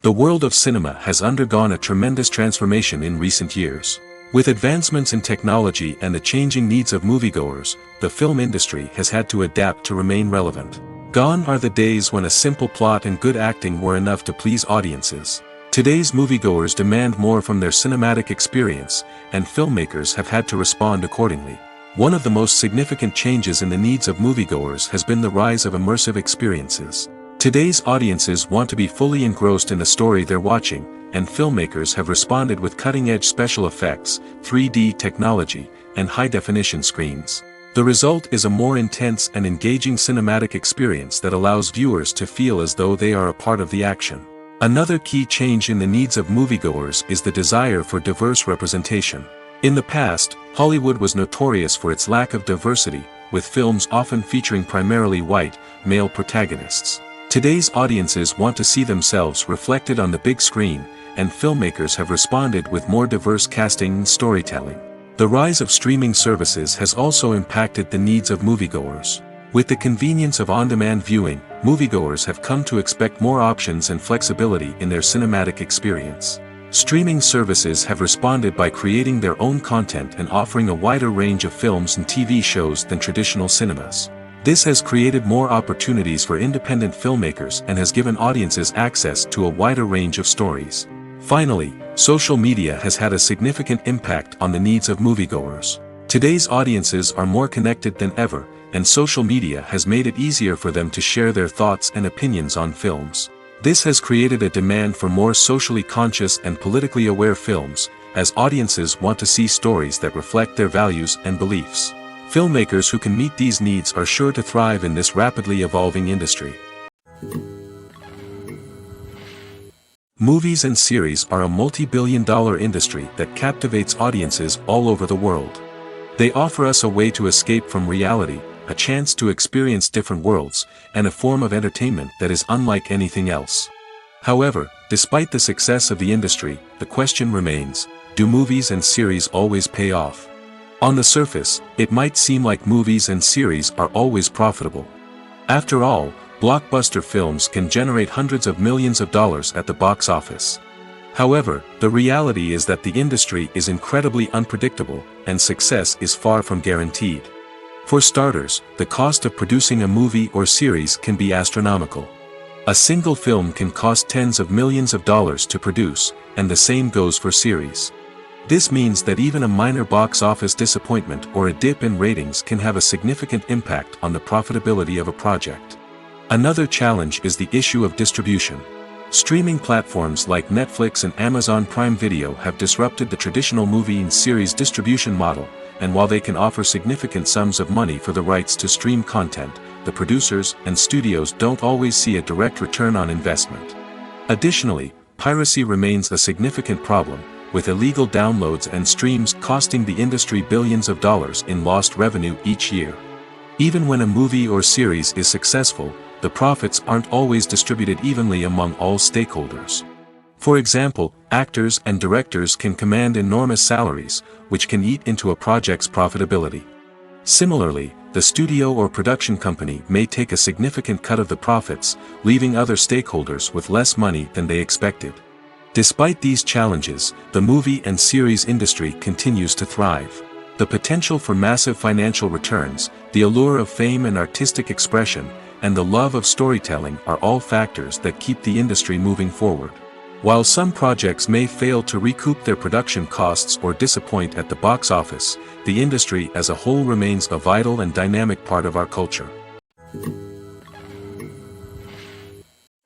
The world of cinema has undergone a tremendous transformation in recent years. With advancements in technology and the changing needs of moviegoers, the film industry has had to adapt to remain relevant. Gone are the days when a simple plot and good acting were enough to please audiences. Today's moviegoers demand more from their cinematic experience, and filmmakers have had to respond accordingly. One of the most significant changes in the needs of moviegoers has been the rise of immersive experiences. Today's audiences want to be fully engrossed in the story they're watching, and filmmakers have responded with cutting-edge special effects, 3D technology, and high-definition screens. The result is a more intense and engaging cinematic experience that allows viewers to feel as though they are a part of the action. Another key change in the needs of moviegoers is the desire for diverse representation. In the past, Hollywood was notorious for its lack of diversity, with films often featuring primarily white, male protagonists. Today's audiences want to see themselves reflected on the big screen, and filmmakers have responded with more diverse casting and storytelling. The rise of streaming services has also impacted the needs of moviegoers. With the convenience of on-demand viewing, moviegoers have come to expect more options and flexibility in their cinematic experience. Streaming services have responded by creating their own content and offering a wider range of films and TV shows than traditional cinemas. This has created more opportunities for independent filmmakers and has given audiences access to a wider range of stories. Finally, social media has had a significant impact on the needs of moviegoers. Today's audiences are more connected than ever, and social media has made it easier for them to share their thoughts and opinions on films. This has created a demand for more socially conscious and politically aware films, as audiences want to see stories that reflect their values and beliefs. Filmmakers who can meet these needs are sure to thrive in this rapidly evolving industry. Movies and series are a multi-billion-dollar industry that captivates audiences all over the world. They offer us a way to escape from reality, a chance to experience different worlds, and a form of entertainment that is unlike anything else. However, despite the success of the industry, the question remains, do movies and series always pay off? On the surface, it might seem like movies and series are always profitable. After all, blockbuster films can generate hundreds of millions of dollars at the box office. However, the reality is that the industry is incredibly unpredictable, and success is far from guaranteed. For starters, the cost of producing a movie or series can be astronomical. A single film can cost tens of millions of dollars to produce, and the same goes for series. This means that even a minor box office disappointment or a dip in ratings can have a significant impact on the profitability of a project. Another challenge is the issue of distribution. Streaming platforms like Netflix and Amazon Prime Video have disrupted the traditional movie and series distribution model, and while they can offer significant sums of money for the rights to stream content, the producers and studios don't always see a direct return on investment. Additionally, piracy remains a significant problem, with illegal downloads and streams costing the industry billions of dollars in lost revenue each year. Even when a movie or series is successful, the profits aren't always distributed evenly among all stakeholders. For example, actors and directors can command enormous salaries, which can eat into a project's profitability. Similarly, the studio or production company may take a significant cut of the profits, leaving other stakeholders with less money than they expected. Despite these challenges, the movie and series industry continues to thrive. The potential for massive financial returns, the allure of fame and artistic expression, and the love of storytelling are all factors that keep the industry moving forward. While some projects may fail to recoup their production costs or disappoint at the box office, the industry as a whole remains a vital and dynamic part of our culture.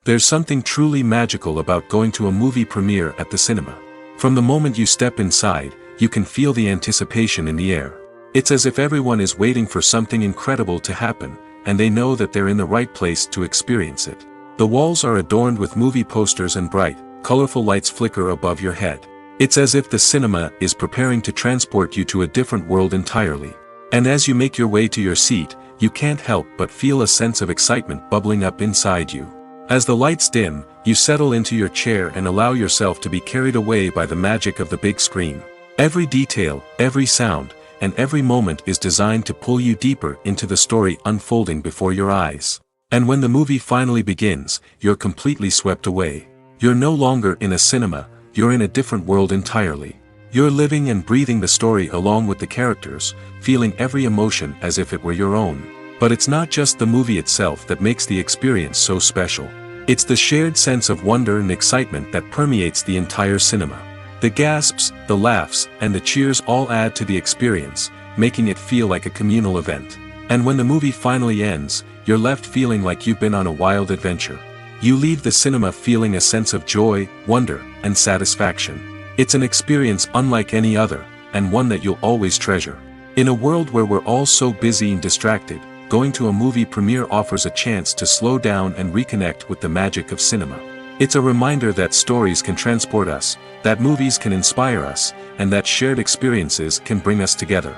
There's something truly magical about going to a movie premiere at the cinema. From the moment you step inside, you can feel the anticipation in the air. It's as if everyone is waiting for something incredible to happen, and they know that they're in the right place to experience it. The walls are adorned with movie posters and bright, colorful lights flicker above your head. It's as if the cinema is preparing to transport you to a different world entirely. And as you make your way to your seat, you can't help but feel a sense of excitement bubbling up inside you. As the lights dim, you settle into your chair and allow yourself to be carried away by the magic of the big screen. Every detail, every sound, and every moment is designed to pull you deeper into the story unfolding before your eyes. And when the movie finally begins, you're completely swept away. You're no longer in a cinema, you're in a different world entirely. You're living and breathing the story along with the characters, feeling every emotion as if it were your own. But it's not just the movie itself that makes the experience so special. It's the shared sense of wonder and excitement that permeates the entire cinema. The gasps, the laughs, and the cheers all add to the experience, making it feel like a communal event. And when the movie finally ends, you're left feeling like you've been on a wild adventure. You leave the cinema feeling a sense of joy, wonder, and satisfaction. It's an experience unlike any other, and one that you'll always treasure. In a world where we're all so busy and distracted, going to a movie premiere offers a chance to slow down and reconnect with the magic of cinema. It's a reminder that stories can transport us, that movies can inspire us, and that shared experiences can bring us together.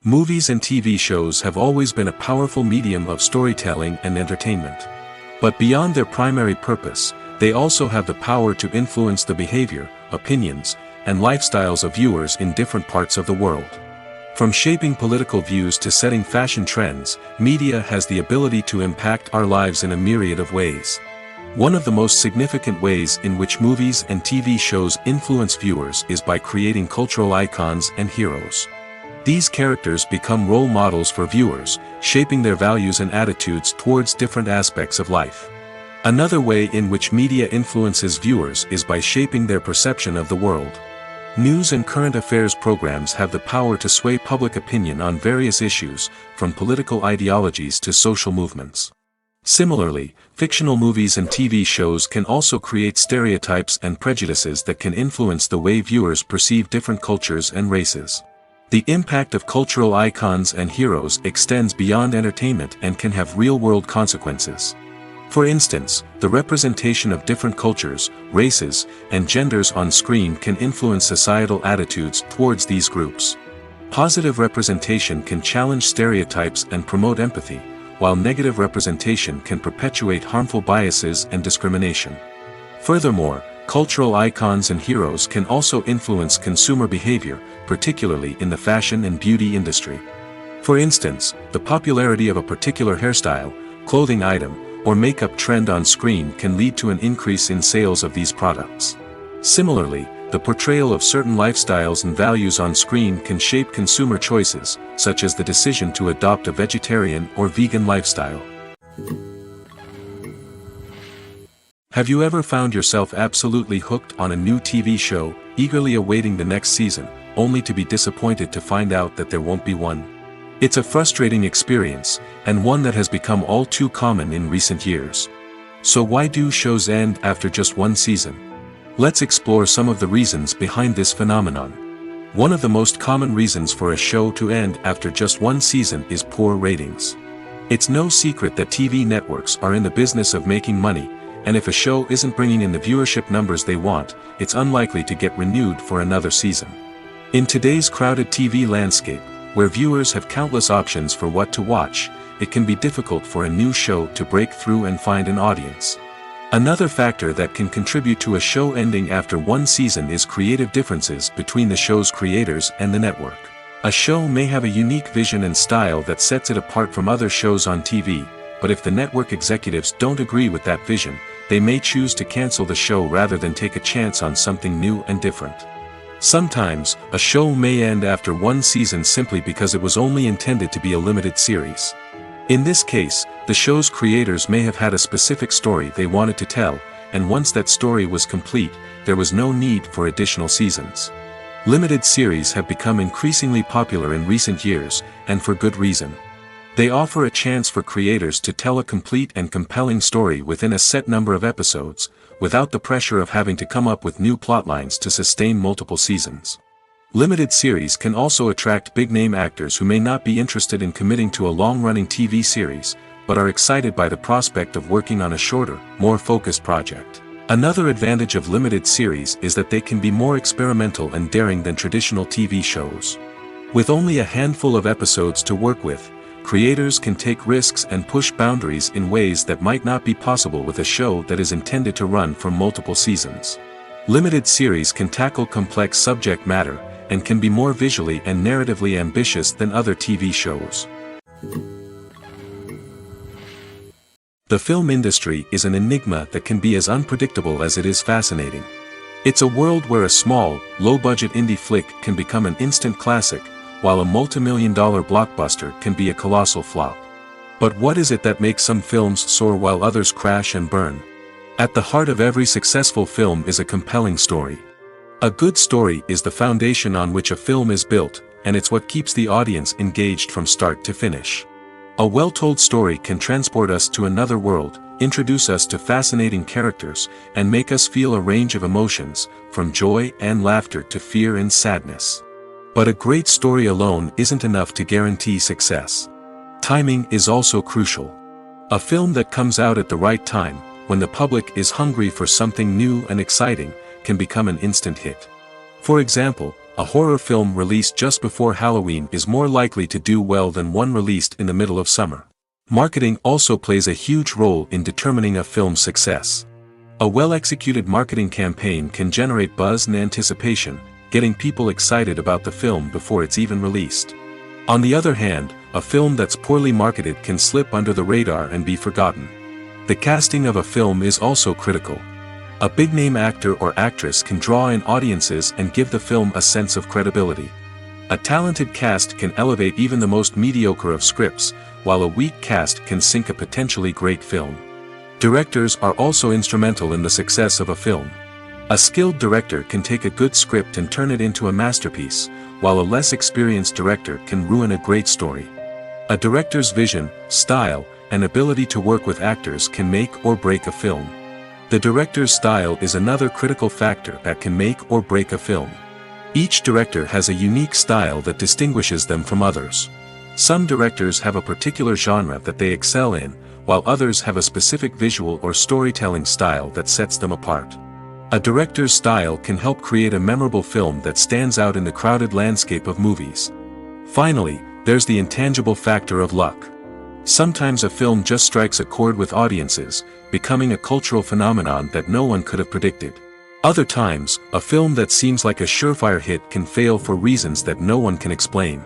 Movies and TV shows have always been a powerful medium of storytelling and entertainment. But beyond their primary purpose, they also have the power to influence the behavior, opinions, and lifestyles of viewers in different parts of the world. From shaping political views to setting fashion trends, media has the ability to impact our lives in a myriad of ways. One of the most significant ways in which movies and TV shows influence viewers is by creating cultural icons and heroes. These characters become role models for viewers, shaping their values and attitudes towards different aspects of life. Another way in which media influences viewers is by shaping their perception of the world. News and current affairs programs have the power to sway public opinion on various issues, from political ideologies to social movements. Similarly, fictional movies and TV shows can also create stereotypes and prejudices that can influence the way viewers perceive different cultures and races. The impact of cultural icons and heroes extends beyond entertainment and can have real-world consequences. For instance, the representation of different cultures, races, and genders on screen can influence societal attitudes towards these groups. Positive representation can challenge stereotypes and promote empathy, while negative representation can perpetuate harmful biases and discrimination. Furthermore, cultural icons and heroes can also influence consumer behavior, particularly in the fashion and beauty industry. For instance, the popularity of a particular hairstyle, clothing item, or makeup trend on screen can lead to an increase in sales of these products. Similarly, the portrayal of certain lifestyles and values on screen can shape consumer choices, such as the decision to adopt a vegetarian or vegan lifestyle. Have you ever found yourself absolutely hooked on a new TV show, eagerly awaiting the next season, only to be disappointed to find out that there won't be one? It's a frustrating experience, and one that has become all too common in recent years. So why do shows end after just one season? Let's explore some of the reasons behind this phenomenon. One of the most common reasons for a show to end after just one season is poor ratings. It's no secret that TV networks are in the business of making money, and if a show isn't bringing in the viewership numbers they want, it's unlikely to get renewed for another season. In today's crowded TV landscape, where viewers have countless options for what to watch, it can be difficult for a new show to break through and find an audience. Another factor that can contribute to a show ending after one season is creative differences between the show's creators and the network. A show may have a unique vision and style that sets it apart from other shows on TV, but if the network executives don't agree with that vision, they may choose to cancel the show rather than take a chance on something new and different. Sometimes, a show may end after one season simply because it was only intended to be a limited series. In this case, the show's creators may have had a specific story they wanted to tell, and once that story was complete, there was no need for additional seasons. Limited series have become increasingly popular in recent years, and for good reason. They offer a chance for creators to tell a complete and compelling story within a set number of episodes, without the pressure of having to come up with new plotlines to sustain multiple seasons. Limited series can also attract big-name actors who may not be interested in committing to a long-running TV series, but are excited by the prospect of working on a shorter, more focused project. Another advantage of limited series is that they can be more experimental and daring than traditional TV shows. With only a handful of episodes to work with, creators can take risks and push boundaries in ways that might not be possible with a show that is intended to run for multiple seasons. Limited series can tackle complex subject matter, and can be more visually and narratively ambitious than other TV shows. The film industry is an enigma that can be as unpredictable as it is fascinating. It's a world where a small, low-budget indie flick can become an instant classic, while a multi-million-dollar blockbuster can be a colossal flop. But what is it that makes some films soar while others crash and burn? At the heart of every successful film is a compelling story. A good story is the foundation on which a film is built, and it's what keeps the audience engaged from start to finish. A well-told story can transport us to another world, introduce us to fascinating characters, and make us feel a range of emotions, from joy and laughter to fear and sadness. But a great story alone isn't enough to guarantee success. Timing is also crucial. A film that comes out at the right time, when the public is hungry for something new and exciting, can become an instant hit. For example, a horror film released just before Halloween is more likely to do well than one released in the middle of summer. Marketing also plays a huge role in determining a film's success. A well-executed marketing campaign can generate buzz and anticipation, getting people excited about the film before it's even released. On the other hand, a film that's poorly marketed can slip under the radar and be forgotten. The casting of a film is also critical. A big-name actor or actress can draw in audiences and give the film a sense of credibility. A talented cast can elevate even the most mediocre of scripts, while a weak cast can sink a potentially great film. Directors are also instrumental in the success of a film. A skilled director can take a good script and turn it into a masterpiece, while a less experienced director can ruin a great story. A director's vision, style, and ability to work with actors can make or break a film. The director's style is another critical factor that can make or break a film. Each director has a unique style that distinguishes them from others. Some directors have a particular genre that they excel in, while others have a specific visual or storytelling style that sets them apart. A director's style can help create a memorable film that stands out in the crowded landscape of movies. Finally, there's the intangible factor of luck. Sometimes a film just strikes a chord with audiences, becoming a cultural phenomenon that no one could have predicted. Other times, a film that seems like a surefire hit can fail for reasons that no one can explain.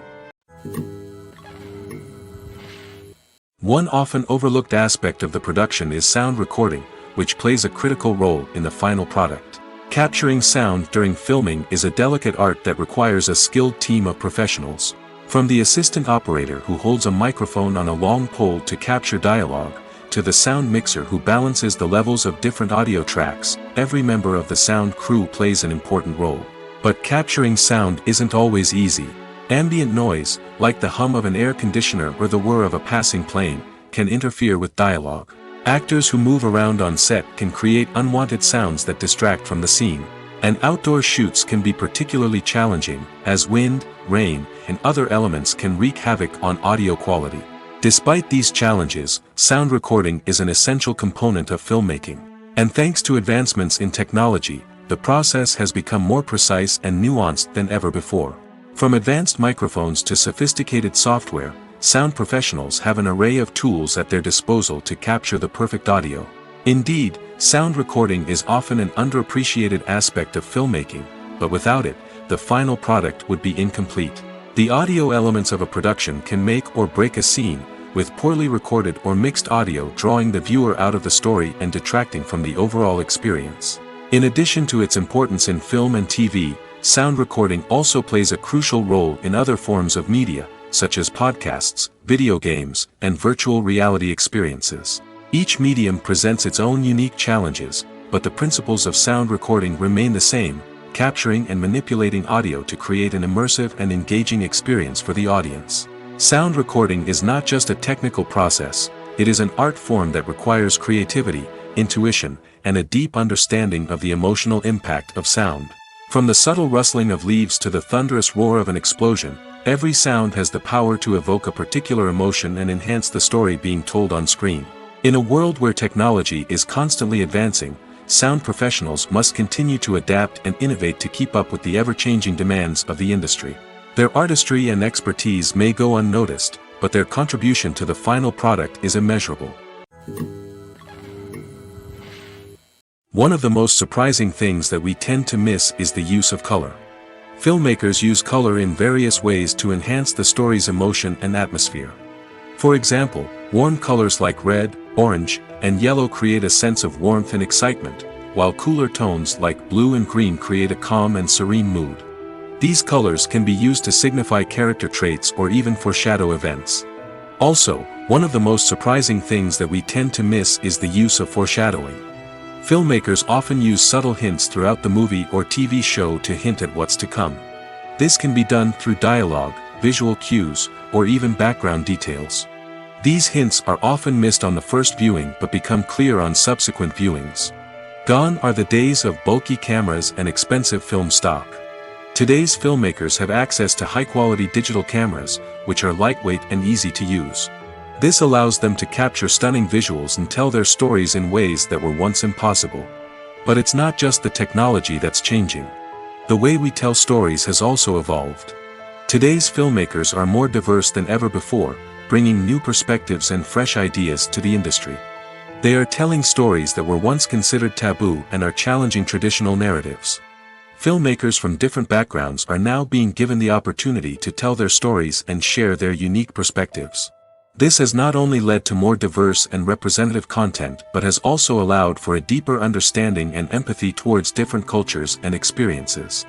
One often overlooked aspect of the production is sound recording, which plays a critical role in the final product. Capturing sound during filming is a delicate art that requires a skilled team of professionals. From the assistant operator who holds a microphone on a long pole to capture dialogue, to the sound mixer who balances the levels of different audio tracks, every member of the sound crew plays an important role. But capturing sound isn't always easy. Ambient noise, like the hum of an air conditioner or the whir of a passing plane, can interfere with dialogue. Actors who move around on set can create unwanted sounds that distract from the scene. And outdoor shoots can be particularly challenging, as wind, rain, and other elements can wreak havoc on audio quality. Despite these challenges, sound recording is an essential component of filmmaking. And thanks to advancements in technology, the process has become more precise and nuanced than ever before. From advanced microphones to sophisticated software, sound professionals have an array of tools at their disposal to capture the perfect audio. Indeed, sound recording is often an underappreciated aspect of filmmaking, but without it, the final product would be incomplete. The audio elements of a production can make or break a scene, with poorly recorded or mixed audio drawing the viewer out of the story and detracting from the overall experience. In addition to its importance in film and TV, sound recording also plays a crucial role in other forms of media, such as podcasts, video games, and virtual reality experiences. Each medium presents its own unique challenges, but the principles of sound recording remain the same, capturing and manipulating audio to create an immersive and engaging experience for the audience. Sound recording is not just a technical process, it is an art form that requires creativity, intuition, and a deep understanding of the emotional impact of sound. From the subtle rustling of leaves to the thunderous roar of an explosion, every sound has the power to evoke a particular emotion and enhance the story being told on screen. In a world where technology is constantly advancing, sound professionals must continue to adapt and innovate to keep up with the ever-changing demands of the industry. Their artistry and expertise may go unnoticed, but their contribution to the final product is immeasurable. One of the most surprising things that we tend to miss is the use of color. Filmmakers use color in various ways to enhance the story's emotion and atmosphere. For example, warm colors like red, orange, and yellow create a sense of warmth and excitement, while cooler tones like blue and green create a calm and serene mood. These colors can be used to signify character traits or even foreshadow events. Also, one of the most surprising things that we tend to miss is the use of foreshadowing. Filmmakers often use subtle hints throughout the movie or TV show to hint at what's to come. This can be done through dialogue, visual cues, or even background details. These hints are often missed on the first viewing but become clear on subsequent viewings. Gone are the days of bulky cameras and expensive film stock. Today's filmmakers have access to high-quality digital cameras, which are lightweight and easy to use. This allows them to capture stunning visuals and tell their stories in ways that were once impossible. But it's not just the technology that's changing. The way we tell stories has also evolved. Today's filmmakers are more diverse than ever before, bringing new perspectives and fresh ideas to the industry. They are telling stories that were once considered taboo and are challenging traditional narratives. Filmmakers from different backgrounds are now being given the opportunity to tell their stories and share their unique perspectives. This has not only led to more diverse and representative content but has also allowed for a deeper understanding and empathy towards different cultures and experiences.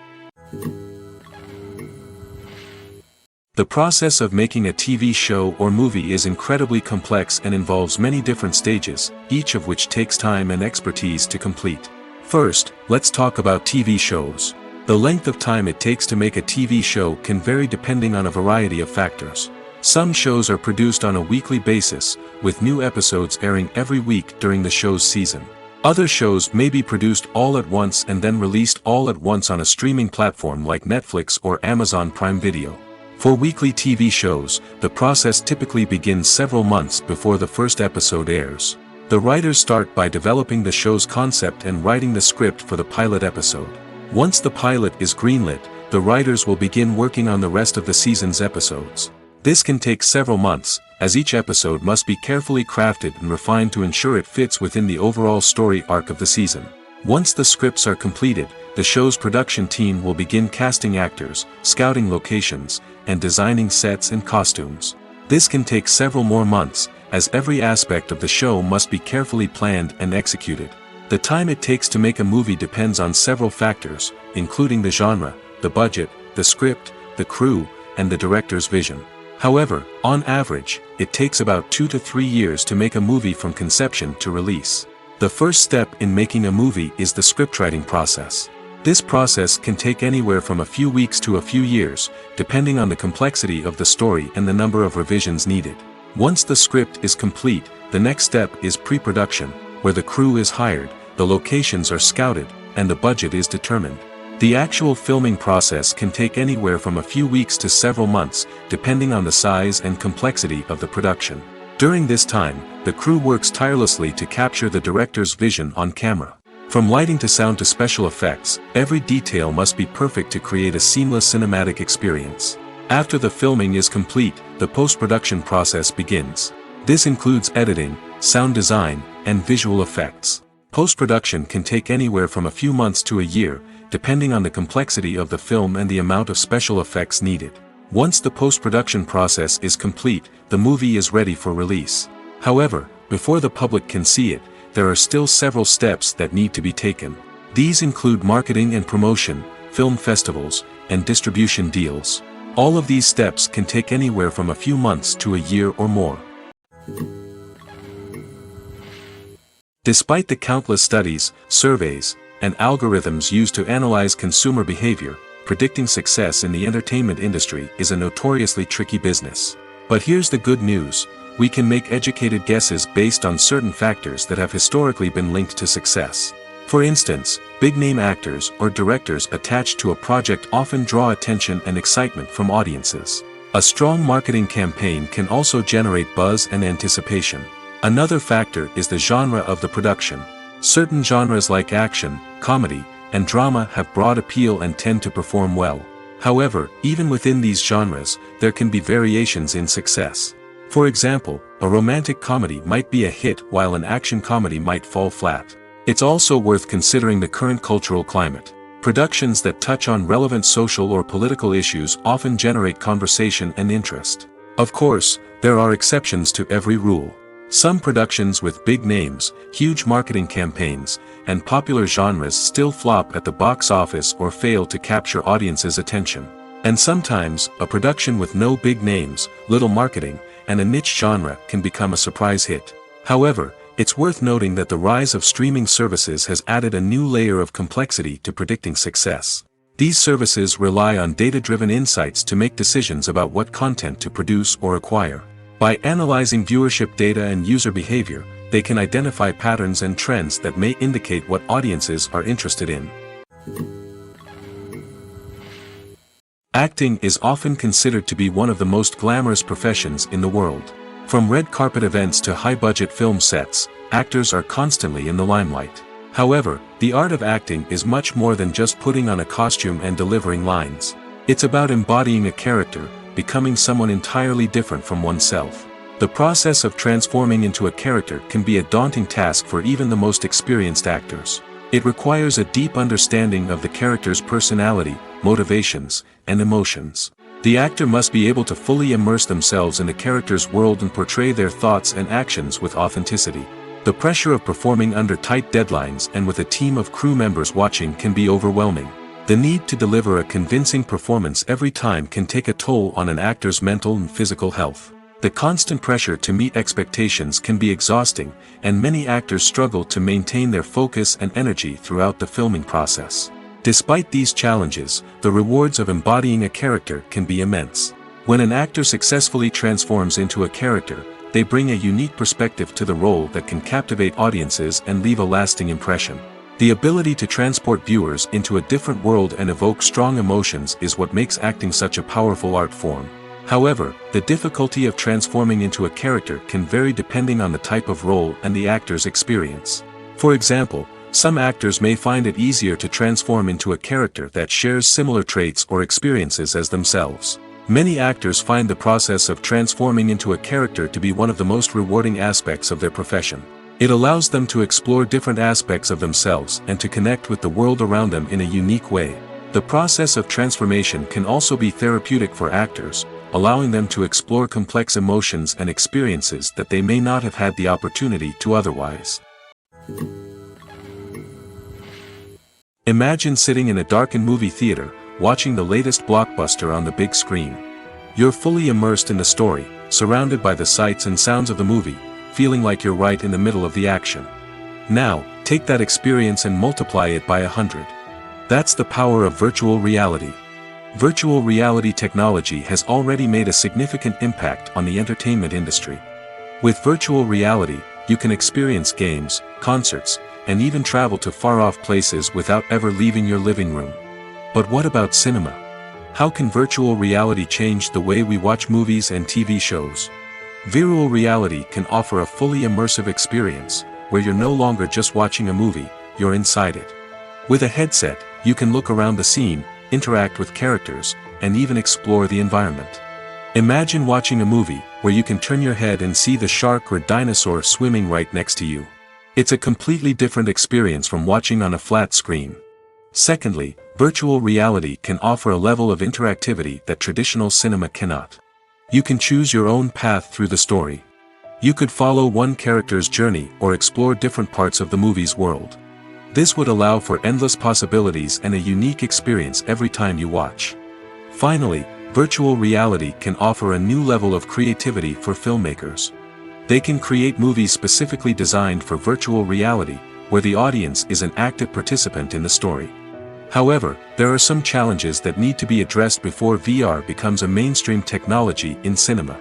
The process of making a TV show or movie is incredibly complex and involves many different stages, each of which takes time and expertise to complete. First, let's talk about TV shows. The length of time it takes to make a TV show can vary depending on a variety of factors. Some shows are produced on a weekly basis, with new episodes airing every week during the show's season. Other shows may be produced all at once and then released all at once on a streaming platform like Netflix or Amazon Prime Video. For weekly TV shows, the process typically begins several months before the first episode airs. The writers start by developing the show's concept and writing the script for the pilot episode. Once the pilot is greenlit, the writers will begin working on the rest of the season's episodes. This can take several months, as each episode must be carefully crafted and refined to ensure it fits within the overall story arc of the season. Once the scripts are completed, the show's production team will begin casting actors, scouting locations, and designing sets and costumes. This can take several more months, as every aspect of the show must be carefully planned and executed. The time it takes to make a movie depends on several factors, including the genre, the budget, the script, the crew, and the director's vision. However, on average, it takes about 2 to 3 years to make a movie from conception to release. The first step in making a movie is the scriptwriting process. This process can take anywhere from a few weeks to a few years, depending on the complexity of the story and the number of revisions needed. Once the script is complete, the next step is pre-production, where the crew is hired, the locations are scouted, and the budget is determined. The actual filming process can take anywhere from a few weeks to several months, depending on the size and complexity of the production. During this time, the crew works tirelessly to capture the director's vision on camera. From lighting to sound to special effects, every detail must be perfect to create a seamless cinematic experience. After the filming is complete, the post-production process begins. This includes editing, sound design, and visual effects. Post-production can take anywhere from a few months to a year, depending on the complexity of the film and the amount of special effects needed. Once the post-production process is complete, the movie is ready for release. However, before the public can see it, there are still several steps that need to be taken. These include marketing and promotion, film festivals, and distribution deals. All of these steps can take anywhere from a few months to a year or more. Despite the countless studies, surveys, and algorithms used to analyze consumer behavior, predicting success in the entertainment industry is a notoriously tricky business. But here's the good news. We can make educated guesses based on certain factors that have historically been linked to success. For instance, big-name actors or directors attached to a project often draw attention and excitement from audiences. A strong marketing campaign can also generate buzz and anticipation. Another factor is the genre of the production. Certain genres like action, comedy, and drama have broad appeal and tend to perform well. However, even within these genres, there can be variations in success. For example, a romantic comedy might be a hit while an action comedy might fall flat. It's also worth considering the current cultural climate. Productions that touch on relevant social or political issues often generate conversation and interest. Of course, there are exceptions to every rule. Some productions with big names, huge marketing campaigns, and popular genres still flop at the box office or fail to capture audiences' attention. And sometimes, a production with no big names, little marketing, and a niche genre can become a surprise hit. However, it's worth noting that the rise of streaming services has added a new layer of complexity to predicting success. These services rely on data-driven insights to make decisions about what content to produce or acquire. By analyzing viewership data and user behavior, they can identify patterns and trends that may indicate what audiences are interested in. Acting is often considered to be one of the most glamorous professions in the world. From red carpet events to high-budget film sets, actors are constantly in the limelight. However, the art of acting is much more than just putting on a costume and delivering lines. It's about embodying a character, becoming someone entirely different from oneself. The process of transforming into a character can be a daunting task for even the most experienced actors. It requires a deep understanding of the character's personality, motivations, and emotions. The actor must be able to fully immerse themselves in the character's world and portray their thoughts and actions with authenticity. The pressure of performing under tight deadlines and with a team of crew members watching can be overwhelming. The need to deliver a convincing performance every time can take a toll on an actor's mental and physical health. The constant pressure to meet expectations can be exhausting, and many actors struggle to maintain their focus and energy throughout the filming process. Despite these challenges, the rewards of embodying a character can be immense. When an actor successfully transforms into a character, they bring a unique perspective to the role that can captivate audiences and leave a lasting impression. The ability to transport viewers into a different world and evoke strong emotions is what makes acting such a powerful art form. However, the difficulty of transforming into a character can vary depending on the type of role and the actor's experience. For example, some actors may find it easier to transform into a character that shares similar traits or experiences as themselves. Many actors find the process of transforming into a character to be one of the most rewarding aspects of their profession. It allows them to explore different aspects of themselves and to connect with the world around them in a unique way. The process of transformation can also be therapeutic for actors, allowing them to explore complex emotions and experiences that they may not have had the opportunity to otherwise. Imagine sitting in a darkened movie theater, watching the latest blockbuster on the big screen. You're fully immersed in the story, surrounded by the sights and sounds of the movie, feeling like you're right in the middle of the action. Now, take that experience and multiply it by 100. That's the power of virtual reality. Virtual reality technology has already made a significant impact on the entertainment industry. With virtual reality, you can experience games, concerts, and even travel to far-off places without ever leaving your living room. But what about cinema? How can virtual reality change the way we watch movies and TV shows? Virtual reality can offer a fully immersive experience, where you're no longer just watching a movie, you're inside it. With a headset, you can look around the scene, interact with characters, and even explore the environment. Imagine watching a movie where you can turn your head and see the shark or dinosaur swimming right next to you. It's a completely different experience from watching on a flat screen. Secondly, virtual reality can offer a level of interactivity that traditional cinema cannot. You can choose your own path through the story. You could follow one character's journey or explore different parts of the movie's world. This would allow for endless possibilities and a unique experience every time you watch. Finally, virtual reality can offer a new level of creativity for filmmakers. They can create movies specifically designed for virtual reality, where the audience is an active participant in the story. However, there are some challenges that need to be addressed before VR becomes a mainstream technology in cinema.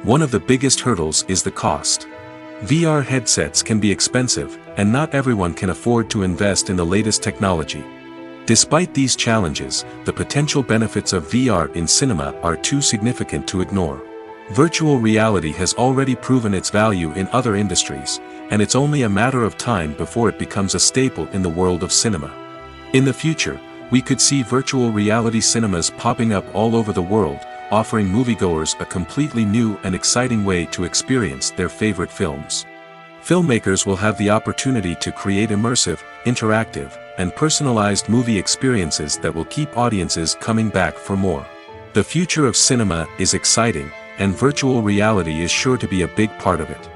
One of the biggest hurdles is the cost. VR headsets can be expensive, and not everyone can afford to invest in the latest technology. Despite these challenges, the potential benefits of VR in cinema are too significant to ignore. Virtual reality has already proven its value in other industries, and it's only a matter of time before it becomes a staple in the world of cinema. In the future, we could see virtual reality cinemas popping up all over the world, offering moviegoers a completely new and exciting way to experience their favorite films. Filmmakers will have the opportunity to create immersive, interactive, and personalized movie experiences that will keep audiences coming back for more. The future of cinema is exciting, and virtual reality is sure to be a big part of it.